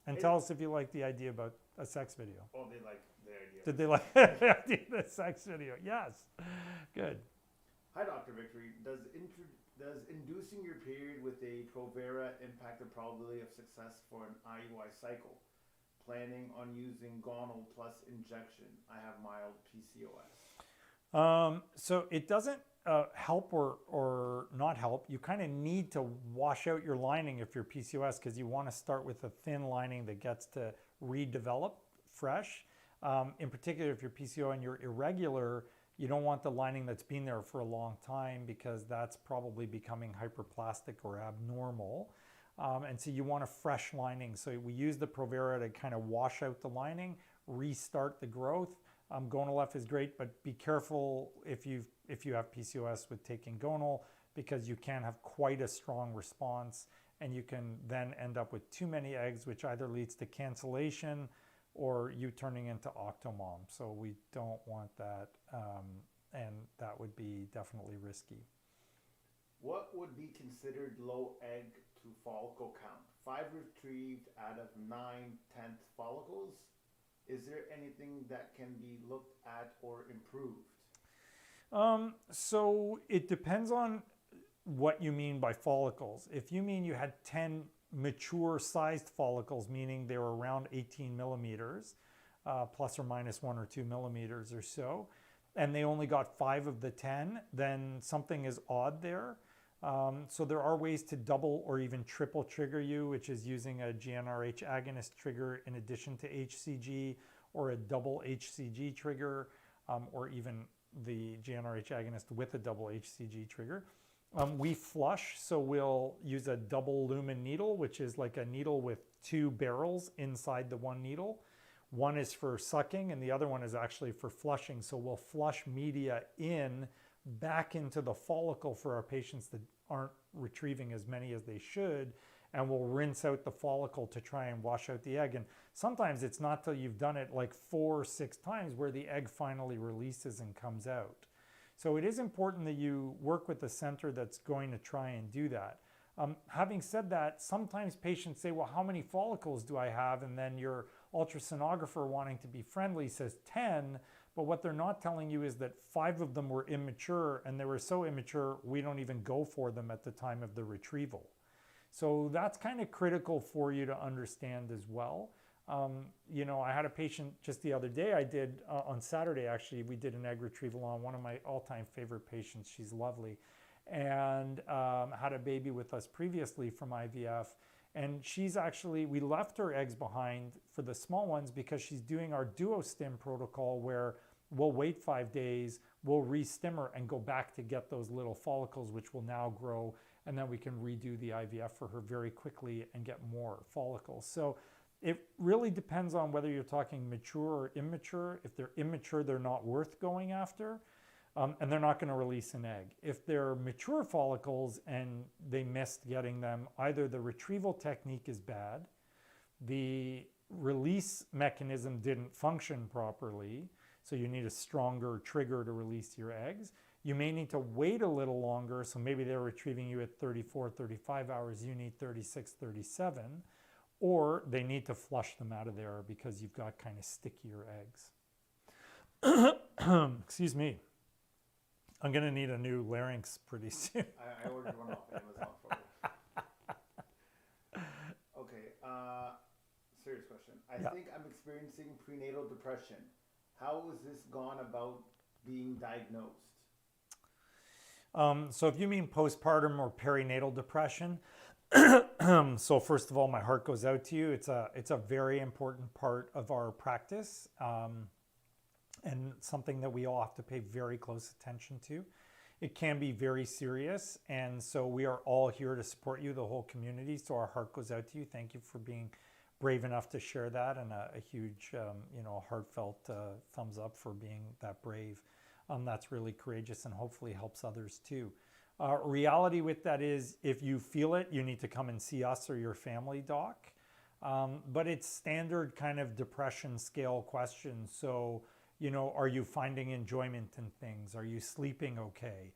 [SPEAKER 1] And tell us if you like the idea about a sex video.
[SPEAKER 2] Oh, they like the idea.
[SPEAKER 1] Did they like the idea of the sex video? Yes. Good.
[SPEAKER 2] Hi, Dr. Victory. Does inducing your period with a Provera impact the probability of success for an IUI cycle? Planning on using gonal plus injection. I have mild PCOS.
[SPEAKER 1] So it doesn't help or not help. You kind of need to wash out your lining if you're PCOS, because you want to start with a thin lining that gets to redevelop fresh. In particular, if you're PCO and you're irregular, you don't want the lining that's been there for a long time, because that's probably becoming hyperplastic or abnormal. And so you want a fresh lining. So we use the Provera to kind of wash out the lining, restart the growth. Gonal F is great, but be careful if you have PCOS with taking gonal, because you can have quite a strong response, and you can then end up with too many eggs, which either leads to cancellation or you turning into octomom. So we don't want that, and that would be definitely risky.
[SPEAKER 2] What would be considered low egg to follicle count? 5 retrieved out of 9/10 follicles. Is there anything that can be looked at or improved?
[SPEAKER 1] So it depends on what you mean by follicles. If you mean you had 10 mature sized follicles, meaning they were around 18 millimeters, plus or minus 1 or 2 millimeters or so, and they only got 5 of the 10, then something is odd there. So there are ways to double or even triple trigger you, which is using a GnRH agonist trigger in addition to HCG, or a double HCG trigger, or even the GnRH agonist with a double HCG trigger. We flush, so we'll use a double lumen needle, which is like a needle with two barrels inside the one needle. One is for sucking and the other one is actually for flushing. So we'll flush media back into the follicle for our patients that aren't retrieving as many as they should, and we'll rinse out the follicle to try and wash out the egg. And sometimes it's not till you've done it like 4 or 6 times where the egg finally releases and comes out. So it is important that you work with the center that's going to try and do that. Having said that, sometimes patients say, well, how many follicles do I have? And then your ultrasonographer, wanting to be friendly, says 10, but what they're not telling you is that 5 of them were immature, and they were so immature we don't even go for them at the time of the retrieval. So that's kind of critical for you to understand as well. You know, I had a patient just the other day, on Saturday actually, we did an egg retrieval on one of my all-time favorite patients. She's lovely, and had a baby with us previously from IVF. And she's actually, we left her eggs behind for the small ones because she's doing our duo-stim protocol where we'll wait 5 days, we'll re-stim her and go back to get those little follicles, which will now grow, and then we can redo the IVF for her very quickly and get more follicles. So it really depends on whether you're talking mature or immature. If they're immature, they're not worth going after, and they're not going to release an egg. If they're mature follicles and they missed getting them, either the retrieval technique is bad, the release mechanism didn't function properly, so you need a stronger trigger to release your eggs. You may need to wait a little longer, so maybe they're retrieving you at 34, 35 hours, you need 36, 37. Or they need to flush them out of there because you've got kind of stickier eggs. Excuse me. I'm going to need a new larynx pretty soon.
[SPEAKER 2] I ordered one off Amazon for you. Okay, serious question. I think I'm experiencing prenatal depression. How has this gone about being diagnosed?
[SPEAKER 1] So if you mean postpartum or perinatal depression, so first of all, my heart goes out to you. It's a very important part of our practice, and something that we all have to pay very close attention to. It can be very serious, and so we are all here to support you, the whole community. So our heart goes out to you. Thank you for being brave enough to share that, and a huge, heartfelt thumbs up for being that brave. That's really courageous and hopefully helps others too. Reality with that is, if you feel it, you need to come and see us or your family doc. But it's standard kind of depression scale questions. So, are you finding enjoyment in things? Are you sleeping okay?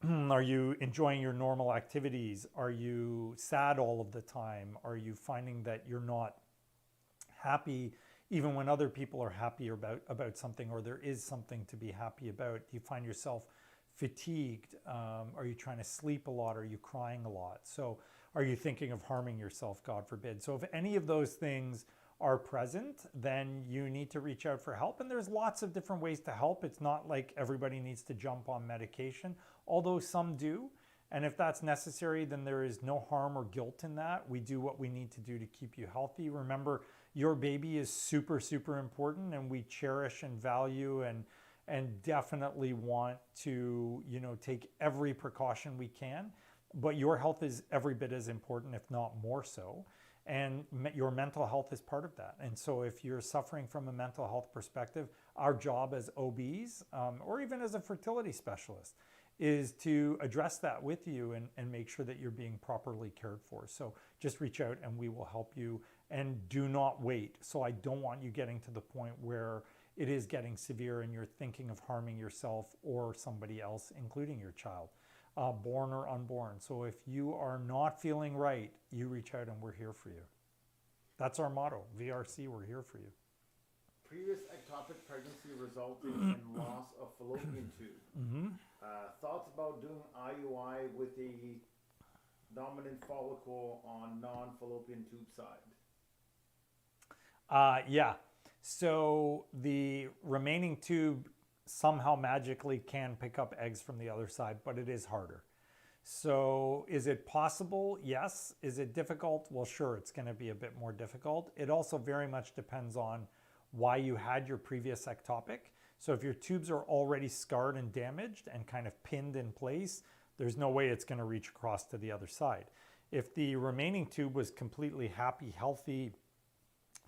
[SPEAKER 1] Are you enjoying your normal activities? Are you sad all of the time? Are you finding that you're not happy even when other people are happy about something, or there is something to be happy about? Do you find yourself fatigued? Are you trying to sleep a lot? Are you crying a lot? So are you thinking of harming yourself, God forbid? So if any of those things are present, then you need to reach out for help. And there's lots of different ways to help. It's not like everybody needs to jump on medication, although some do. And if that's necessary, then there is no harm or guilt in that. We do what we need to do to keep you healthy. Remember, your baby is super, super important, and we cherish and value and definitely want to, take every precaution we can. But your health is every bit as important, if not more so. And your mental health is part of that. And so if you're suffering from a mental health perspective, our job as OBs, or even as a fertility specialist, is to address that with you and make sure that you're being properly cared for. So just reach out and we will help you, and do not wait. So I don't want you getting to the point where it is getting severe and you're thinking of harming yourself or somebody else, including your child, born or unborn. So if you are not feeling right, you reach out and we're here for you. That's our motto, VRC, we're here for you.
[SPEAKER 2] Previous ectopic pregnancy resulting in loss of fallopian tube.
[SPEAKER 1] Mm-hmm.
[SPEAKER 2] Thoughts about doing IUI with a dominant follicle on non-fallopian tube side?
[SPEAKER 1] Yeah. So the remaining tube somehow magically can pick up eggs from the other side, but it is harder. So is it possible? Yes. Is it difficult? Well, sure, it's going to be a bit more difficult. It also very much depends on why you had your previous ectopic. So if your tubes are already scarred and damaged and kind of pinned in place, there's no way it's going to reach across to the other side. If the remaining tube was completely happy, healthy,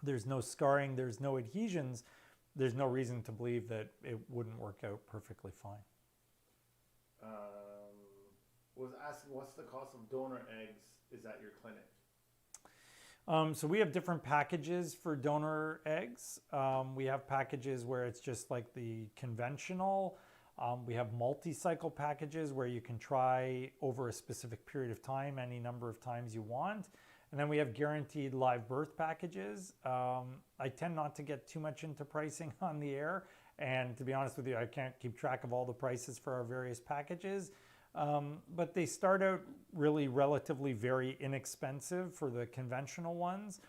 [SPEAKER 1] there's no scarring, there's no adhesions, there's no reason to believe that it wouldn't work out perfectly fine.
[SPEAKER 2] Was asking, what's the cost of donor eggs is at your clinic?
[SPEAKER 1] So we have different packages for donor eggs. We have packages where it's just like the conventional. We have multi-cycle packages where you can try over a specific period of time, any number of times you want. And then we have guaranteed live birth packages. I tend not to get too much into pricing on the air. And to be honest with you, I can't keep track of all the prices for our various packages. But they start out really relatively very inexpensive for the conventional ones.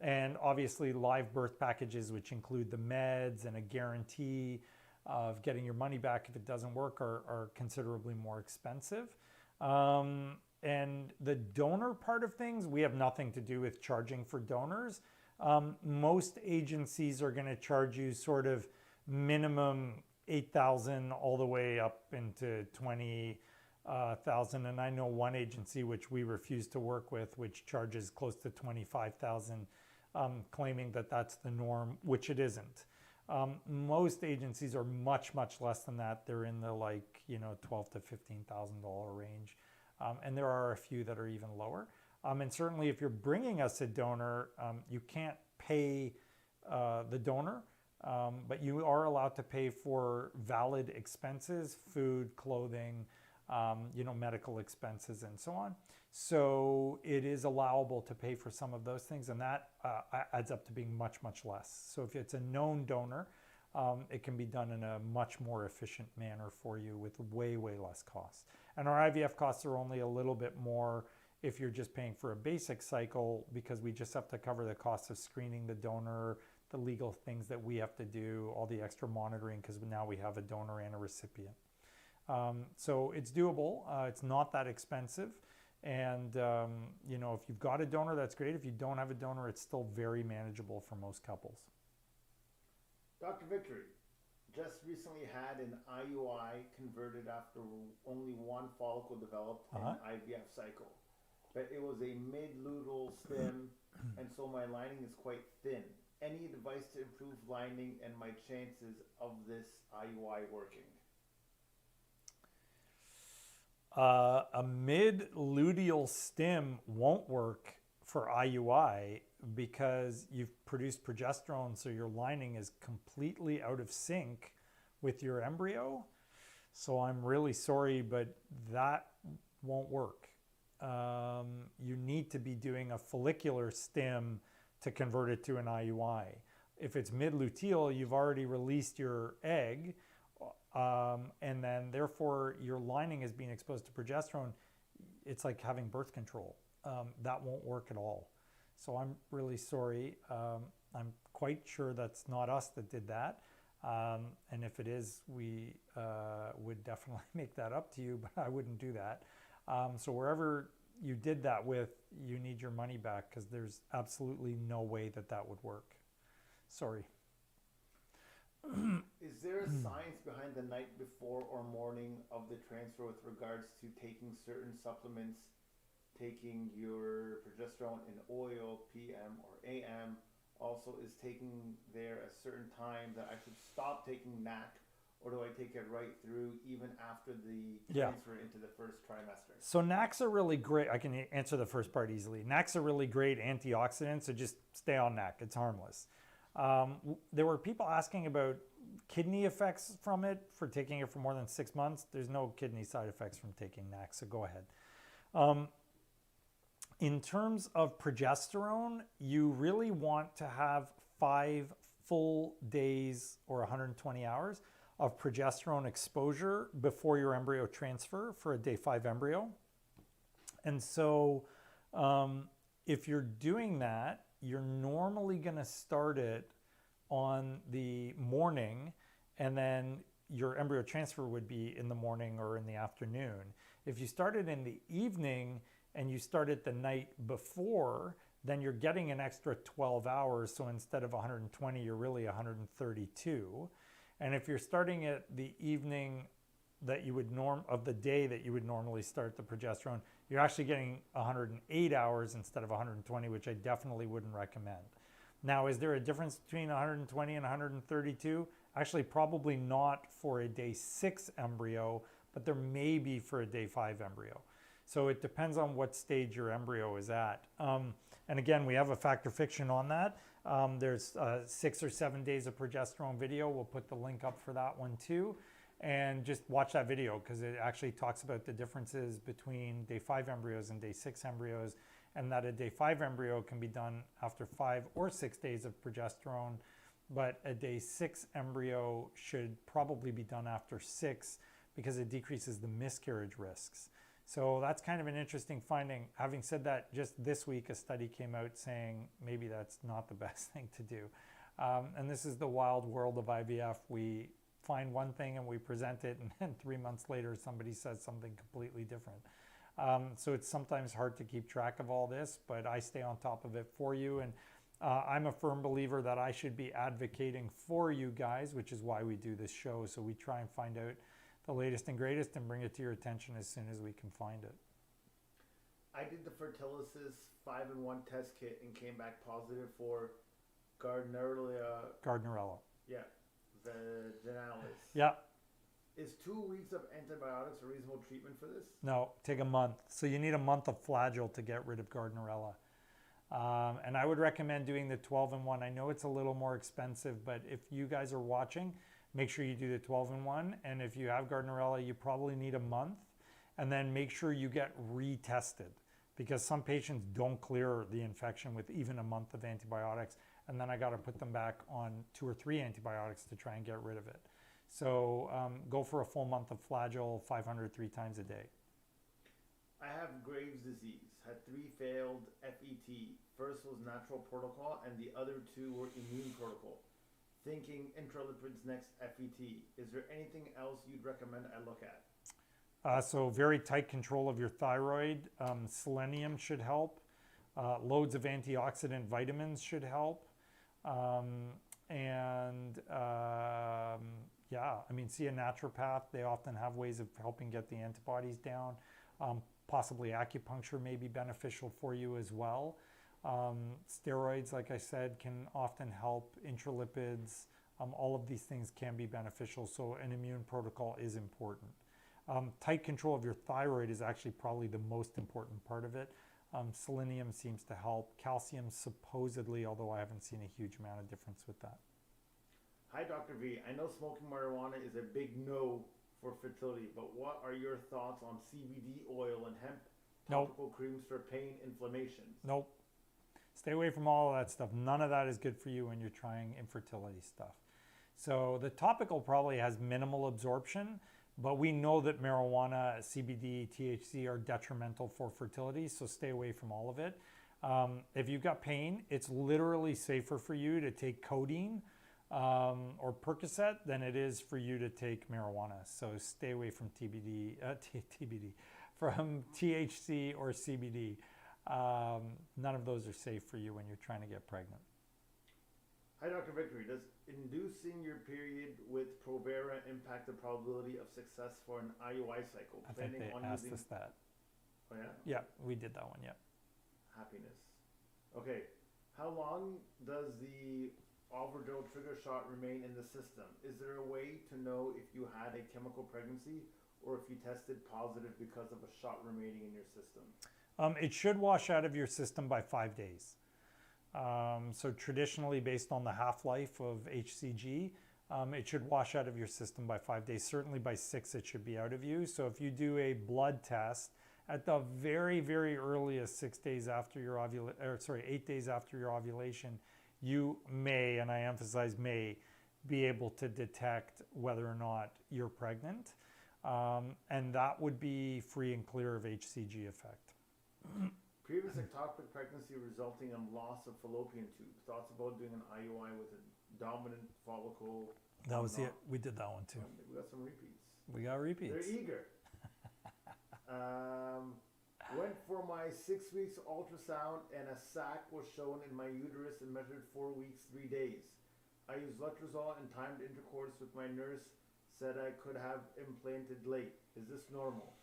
[SPEAKER 1] And obviously live birth packages, which include the meds and a guarantee of getting your money back if it doesn't work, are considerably more expensive. And the donor part of things, we have nothing to do with charging for donors. Most agencies are going to charge you sort of minimum $8,000 all the way up into $20,000. And I know one agency which we refuse to work with, which charges close to $25,000, claiming that that's the norm, which it isn't. Most agencies are much, much less than that. They're in the $12,000 to $15,000 range. And there are a few that are even lower. And certainly if you're bringing us a donor, you can't pay the donor, but you are allowed to pay for valid expenses, food, clothing, medical expenses and so on. So it is allowable to pay for some of those things, and that adds up to being much, much less. So if it's a known donor, it can be done in a much more efficient manner for you with way, way less costs. And our IVF costs are only a little bit more if you're just paying for a basic cycle, because we just have to cover the cost of screening the donor, the legal things that we have to do, all the extra monitoring, because now we have a donor and a recipient. So it's doable. It's not that expensive. And, if you've got a donor, that's great. If you don't have a donor, it's still very manageable for most couples.
[SPEAKER 2] Dr. Victory, just recently had an IUI converted after only one follicle developed in IVF cycle. But it was a mid-luteal stem, and so my lining is quite thin. Any advice to improve lining and my chances of this IUI working?
[SPEAKER 1] A mid-luteal stem won't work for IUI because you've produced progesterone, so your lining is completely out of sync with your embryo. So I'm really sorry, but that won't work. You need to be doing a follicular stem to convert it to an IUI. If it's mid-luteal, you've already released your egg, and then therefore your lining is being exposed to progesterone. It's like having birth control. That won't work at all. So I'm really sorry. I'm quite sure that's not us that did that. And if it is, we would definitely make that up to you, but I wouldn't do that. So wherever you did that with, you need your money back, because there's absolutely no way that that would work. Sorry.
[SPEAKER 2] Is there a science behind the night before or morning of the transfer with regards to taking certain supplements, taking your progesterone in oil, PM or AM? Also, is taking there a certain time that I should stop taking NAC, or do I take it right through even after the transfer into the first trimester? So
[SPEAKER 1] NACs are really great. I can answer the first part easily. NACs are really great antioxidants, so just stay on NAC. It's harmless. There were people asking about kidney effects from it, for taking it for more than 6 months. There's no kidney side effects from taking NAC, so go ahead. In terms of progesterone, you really want to have 5 full days or 120 hours of progesterone exposure before your embryo transfer for a day 5 embryo. And so if you're doing that, you're normally going to start it on the morning, and then your embryo transfer would be in the morning or in the afternoon. If you start it in the evening and you start it the night before, then you're getting an extra 12 hours. So instead of 120, you're really 132. And if you're starting it the evening that you would of the day that you would normally start the progesterone, you're actually getting 108 hours instead of 120, which I definitely wouldn't recommend. Now, is there a difference between 120 and 132? Actually, probably not for a day 6 embryo, but there may be for a day 5 embryo. So it depends on what stage your embryo is at. And again, we have a fact or fiction on that. There's 6 or 7 days of progesterone video. We'll put the link up for that one too. And just watch that video because it actually talks about the differences between day 5 embryos and day 6 embryos, and that a day 5 embryo can be done after 5 or 6 days of progesterone, but a day 6 embryo should probably be done after 6 because it decreases the miscarriage risks. So that's kind of an interesting finding. Having said that, just this week a study came out saying maybe that's not the best thing to do. And this is the wild world of IVF. We find one thing and we present it, and then 3 months later somebody says something completely different. So it's sometimes hard to keep track of all this, but I stay on top of it for you. And I'm a firm believer that I should be advocating for you guys, which is why we do this show. So we try and find out the latest and greatest and bring it to your attention as soon as we can find it.
[SPEAKER 2] I did the Fertility 5-in-1 test kit and came back positive for Gardnerella. Yeah, vaginalis.
[SPEAKER 1] Yeah.
[SPEAKER 2] Is 2 weeks of antibiotics a reasonable treatment for this?
[SPEAKER 1] No, take a month. So you need a month of Flagyl to get rid of Gardnerella. And I would recommend doing the 12-in-1. I know it's a little more expensive, but if you guys are watching, make sure you do the 12-in-1. And if you have Gardnerella, you probably need a month. And then make sure you get retested, because some patients don't clear the infection with even a month of antibiotics. And then I got to put them back on 2 or 3 antibiotics to try and get rid of it. So go for a full month of Flagyl, 500 3 times a day.
[SPEAKER 2] I have Graves' disease, had 3 failed FET. First was natural protocol and the other 2 were immune protocol. Thinking intralipids next FET. Is there anything else you'd recommend I look at?
[SPEAKER 1] So very tight control of your thyroid. Selenium should help. Loads of antioxidant vitamins should help. Yeah, I mean, see a naturopath. They often have ways of helping get the antibodies down. Possibly acupuncture may be beneficial for you as well. Steroids, like I said, can often help. Intralipids, all of these things can be beneficial. So an immune protocol is important. Tight control of your thyroid is actually probably the most important part of it. Selenium seems to help. Calcium supposedly, although I haven't seen a huge amount of difference with that.
[SPEAKER 2] Hi, Dr. V. I know smoking marijuana is a big no for fertility, but what are your thoughts on CBD oil and hemp topical creams for pain, inflammation?
[SPEAKER 1] Nope. Stay away from all of that stuff. None of that is good for you when you're trying infertility stuff. So the topical probably has minimal absorption, but we know that marijuana, CBD, THC are detrimental for fertility, so stay away from all of it. If you've got pain, it's literally safer for you to take codeine or Percocet than it is for you to take marijuana. So stay away from from THC or CBD. None of those are safe for you when you're trying to get pregnant.
[SPEAKER 2] Hi, Dr. Victory. Does inducing your period with Provera impact the probability of success for an IUI cycle?
[SPEAKER 1] I think they asked us that.
[SPEAKER 2] Oh, yeah?
[SPEAKER 1] Yeah, we did that one, yeah.
[SPEAKER 2] Happiness. Okay. How long does the Overdose trigger shot remain in the system? Is there a way to know if you had a chemical pregnancy or if you tested positive because of a shot remaining in your system?
[SPEAKER 1] It should wash out of your system by 5 days. So traditionally, based on the half-life of HCG, it should wash out of your system by 5 days. Certainly by 6, it should be out of you. So if you do a blood test at the very, very earliest 6 days after your 8 days after your ovulation, you may, and I emphasize may, be able to detect whether or not you're pregnant. And that would be free and clear of HCG effect.
[SPEAKER 2] Previous ectopic pregnancy resulting in loss of fallopian tube. Thoughts about doing an IUI with a dominant follicle?
[SPEAKER 1] That was it. We did that one too.
[SPEAKER 2] We got some repeats.
[SPEAKER 1] We got repeats.
[SPEAKER 2] They're eager. Went for my 6 weeks ultrasound and a sac was shown in my uterus and measured 4 weeks, 3 days. I used letrozole and timed intercourse with my nurse said I could have implanted late. Is this normal?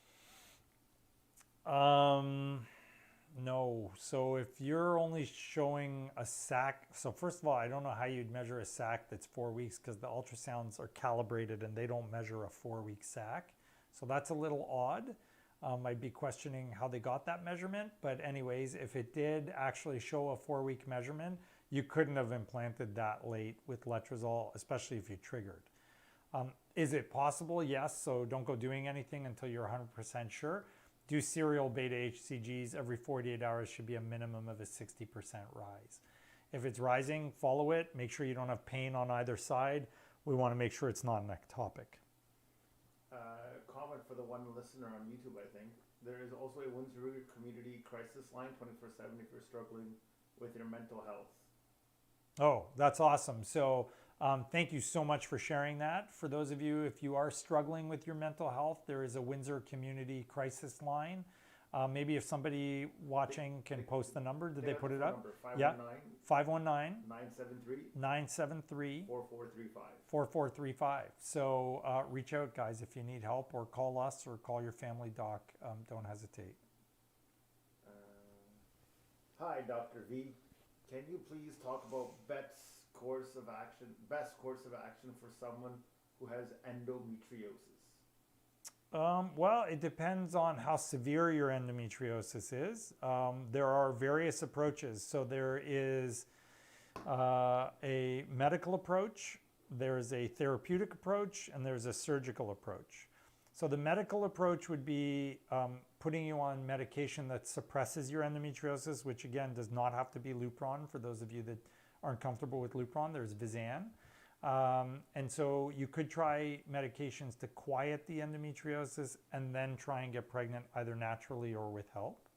[SPEAKER 1] No. So if you're only showing a sac, so first of all, I don't know how you'd measure a sac that's 4 weeks because the ultrasounds are calibrated and they don't measure a 4-week sac. So that's a little odd. I'd be questioning how they got that measurement. But anyways, if it did actually show a 4-week measurement, you couldn't have implanted that late with letrozole, especially if you triggered. Is it possible? Yes. So don't go doing anything until you're 100% sure. Do serial beta HCGs every 48 hours should be a minimum of a 60% rise. If it's rising, follow it. Make sure you don't have pain on either side. We want to make sure it's not an ectopic.
[SPEAKER 2] Comment for the one listener on YouTube, I think. There is also a Windsor Community Crisis Line 24/7 if you're struggling with your mental health.
[SPEAKER 1] Oh, that's awesome. So thank you so much for sharing that. For those of you, if you are struggling with your mental health, there is a Windsor Community Crisis Line. Maybe if somebody watching can post the number. Did they put it up? Yeah. 519 973 4435. So reach out, guys, if you need help, or call us or call your family doc. Don't hesitate.
[SPEAKER 2] Hi, Dr. V. Can you please talk about best course of action for someone who has endometriosis?
[SPEAKER 1] Well, it depends on how severe your endometriosis is. There are various approaches. So there is a medical approach, there's a therapeutic approach, and there's a surgical approach. So the medical approach would be putting you on medication that suppresses your endometriosis, which again does not have to be Lupron. For those of you that aren't comfortable with Lupron, there's Vizan. And so you could try medications to quiet the endometriosis and then try and get pregnant either naturally or with help.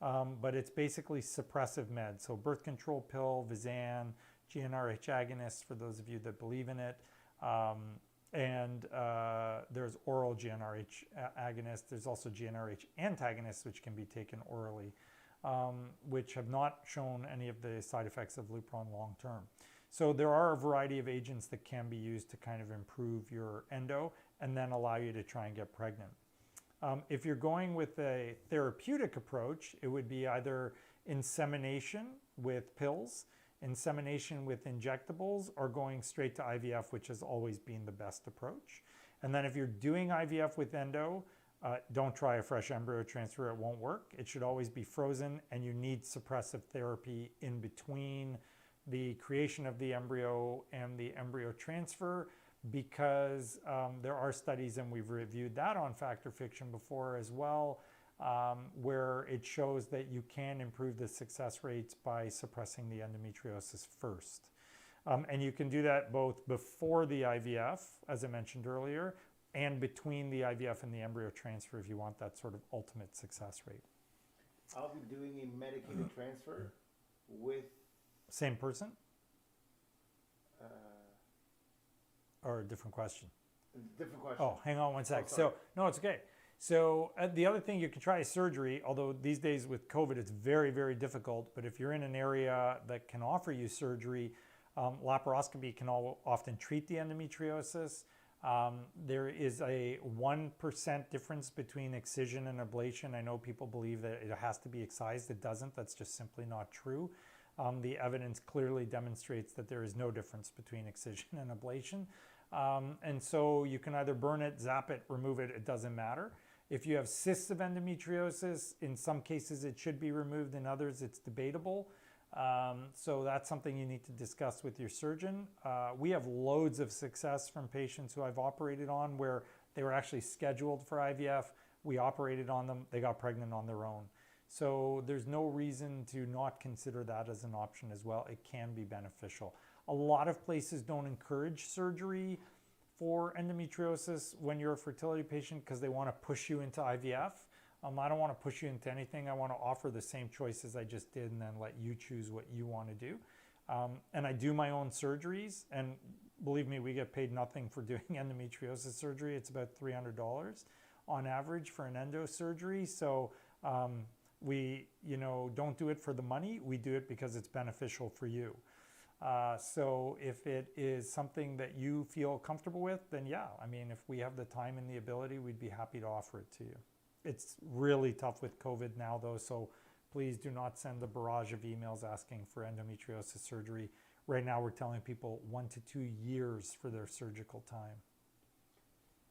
[SPEAKER 1] But it's basically suppressive meds. So birth control pill, Vizan, GnRH agonists for those of you that believe in it. And there's oral GnRH agonists. There's also GnRH antagonists, which can be taken orally, which have not shown any of the side effects of Lupron long term. So there are a variety of agents that can be used to kind of improve your endo and then allow you to try and get pregnant. If you're going with a therapeutic approach, it would be either insemination with pills, insemination with injectables, or going straight to IVF, which has always been the best approach. And then if you're doing IVF with endo, don't try a fresh embryo transfer, it won't work. It should always be frozen, and you need suppressive therapy in between the creation of the embryo and the embryo transfer, because there are studies, and we've reviewed that on Fact or Fiction before as well, where it shows that you can improve the success rates by suppressing the endometriosis first. And you can do that both before the IVF, as I mentioned earlier, and between the IVF and the embryo transfer if you want that sort of ultimate success rate.
[SPEAKER 2] I'll be doing a medicated transfer with...
[SPEAKER 1] Same person? Or a different question?
[SPEAKER 2] Different question.
[SPEAKER 1] Oh, hang on one sec.
[SPEAKER 2] Oh,
[SPEAKER 1] so, no, it's okay. So the other thing you can try is surgery, although these days with COVID, it's very, very difficult. But if you're in an area that can offer you surgery, laparoscopy can often treat the endometriosis. There is a 1% difference between excision and ablation. I know people believe that it has to be excised. It doesn't. That's just simply not true. The evidence clearly demonstrates that there is no difference between excision and ablation. And so you can either burn it, zap it, remove it, it doesn't matter. If you have cysts of endometriosis, in some cases it should be removed, in others it's debatable. So that's something you need to discuss with your surgeon. We have loads of success from patients who I've operated on where they were actually scheduled for IVF. We operated on them, they got pregnant on their own. So there's no reason to not consider that as an option as well. It can be beneficial. A lot of places don't encourage surgery for endometriosis when you're a fertility patient because they want to push you into IVF. I don't want to push you into anything. I want to offer the same choices I just did and then let you choose what you want to do. And I do my own surgeries, and believe me, we get paid nothing for doing endometriosis surgery. It's about $300 on average for an endo surgery. So we, don't do it for the money. We do it because it's beneficial for you. So if it is something that you feel comfortable with, then yeah, I mean, if we have the time and the ability, we'd be happy to offer it to you. It's really tough with COVID now though, so please do not send the barrage of emails asking for endometriosis surgery. Right now we're telling people 1 to 2 years for their surgical time.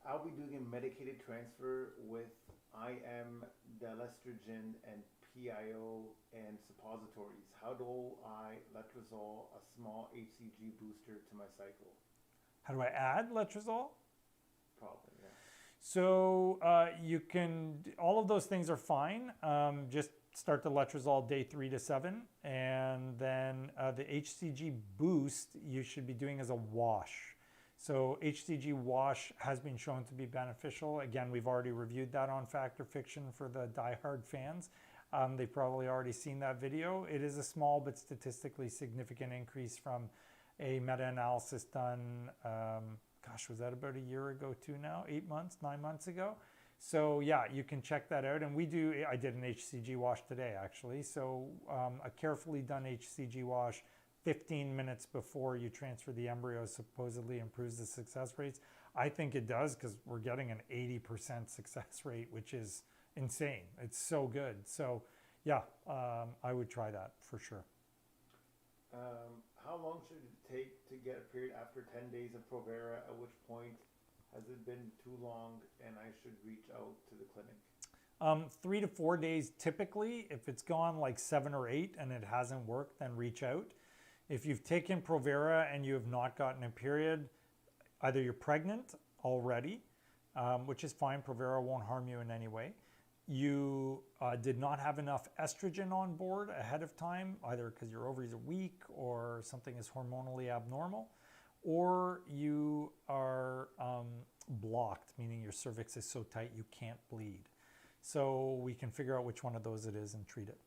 [SPEAKER 2] I'll be doing a medicated transfer with IM, delestrogin, and PIO and suppositories. How do I letrozole a small HCG booster to my cycle?
[SPEAKER 1] How do I add letrozole?
[SPEAKER 2] Probably, yeah.
[SPEAKER 1] So you can, all of those things are fine. Just start the letrozole day 3 to 7. And then the HCG boost you should be doing as a wash. So HCG wash has been shown to be beneficial. Again, we've already reviewed that on Fact or Fiction for the diehard fans. They've probably already seen that video. It is a small but statistically significant increase from a meta-analysis done, gosh, was that about a year ago too now? 8 months, 9 months ago? So yeah, you can check that out. And I did an HCG wash today actually. So a carefully done HCG wash 15 minutes before you transfer the embryo supposedly improves the success rates. I think it does because we're getting an 80% success rate, which is insane. It's so good. So yeah, I would try that for sure.
[SPEAKER 2] How long should it take to get a period after 10 days of Provera? At which point has it been too long and I should reach out to the clinic?
[SPEAKER 1] 3 to 4 days typically. If it's gone like 7 or 8 and it hasn't worked, then reach out. If you've taken Provera and you have not gotten a period, either you're pregnant already, which is fine, Provera won't harm you in any way. You did not have enough estrogen on board ahead of time, either because your ovaries are weak or something is hormonally abnormal, or you are blocked, meaning your cervix is so tight you can't bleed. So we can figure out which one of those it is and treat it.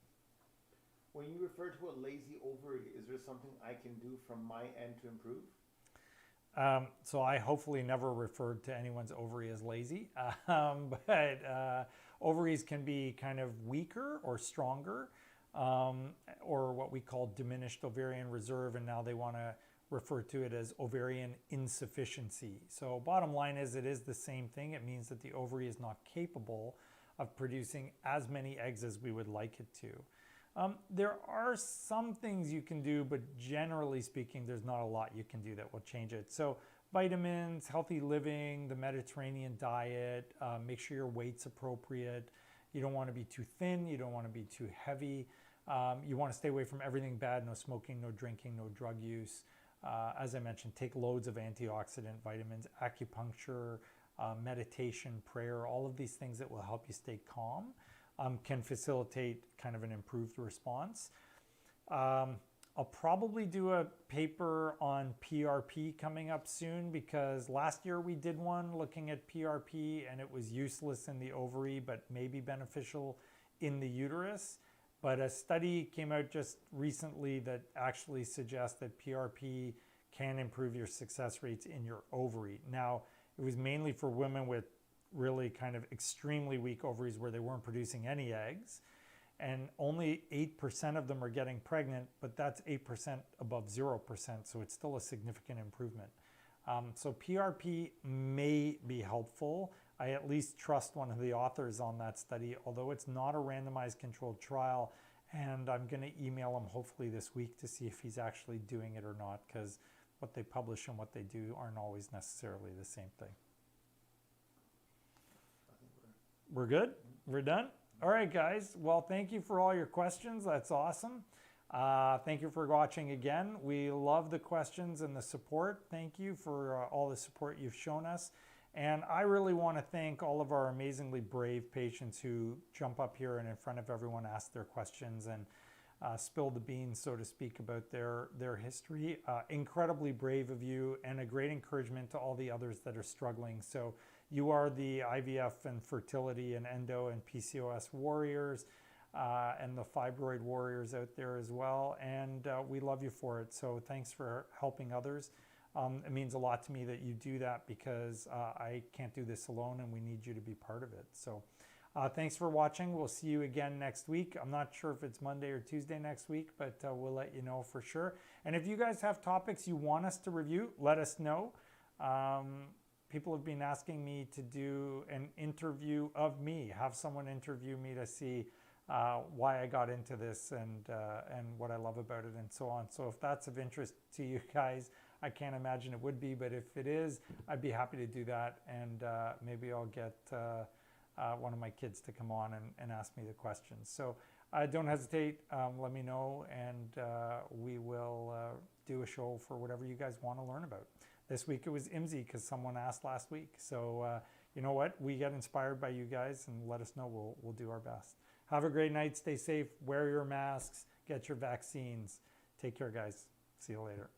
[SPEAKER 2] When you refer to a lazy ovary, is there something I can do from my end to improve?
[SPEAKER 1] So I hopefully never referred to anyone's ovary as lazy, but ovaries can be kind of weaker or stronger, or what we call diminished ovarian reserve, and now they want to refer to it as ovarian insufficiency. So bottom line is it is the same thing. It means that the ovary is not capable of producing as many eggs as we would like it to. There are some things you can do, but generally speaking, there's not a lot you can do that will change it. So vitamins, healthy living, the Mediterranean diet, make sure your weight's appropriate. You don't want to be too thin. You don't want to be too heavy. You want to stay away from everything bad, no smoking, no drinking, no drug use. As I mentioned, take loads of antioxidant vitamins, acupuncture, meditation, prayer, all of these things that will help you stay calm. Can facilitate kind of an improved response. I'll probably do a paper on PRP coming up soon because last year we did one looking at PRP and it was useless in the ovary but maybe beneficial in the uterus. But a study came out just recently that actually suggests that PRP can improve your success rates in your ovary. Now, it was mainly for women with really kind of extremely weak ovaries where they weren't producing any eggs, and only 8% of them are getting pregnant, but that's 8% above 0%, so it's still a significant improvement. So PRP may be helpful. I at least trust one of the authors on that study, although it's not a randomized controlled trial, and I'm going to email him hopefully this week to see if he's actually doing it or not, because what they publish and what they do aren't always necessarily the same thing. We're good? We're done? All right, guys. Well, thank you for all your questions. That's awesome. Thank you for watching again. We love the questions and the support. Thank you for all the support you've shown us. And I really want to thank all of our amazingly brave patients who jump up here and in front of everyone ask their questions and spill the beans, so to speak, about their history. Incredibly brave of you and a great encouragement to all the others that are struggling. So you are the IVF and fertility and endo and PCOS warriors and the fibroid warriors out there as well. And we love you for it. So thanks for helping others. It means a lot to me that you do that because I can't do this alone and we need you to be part of it. So Thanks for watching. We'll see you again next week. I'm not sure if it's Monday or Tuesday next week, but we'll let you know for sure. And if you guys have topics you want us to review, let us know. People have been asking me to do an interview of me, have someone interview me to see why I got into this and what I love about it and so on. So if that's of interest to you guys, I can't imagine it would be, but if it is, I'd be happy to do that. And maybe I'll get one of my kids to come on and ask me the questions. So don't hesitate, let me know, and we will do a show for whatever you guys want to learn about. This week it was IMSI because someone asked last week. So you know what? We get inspired by you guys, and let us know. We'll do our best. Have a great night. Stay safe. Wear your masks. Get your vaccines. Take care, guys. See you later.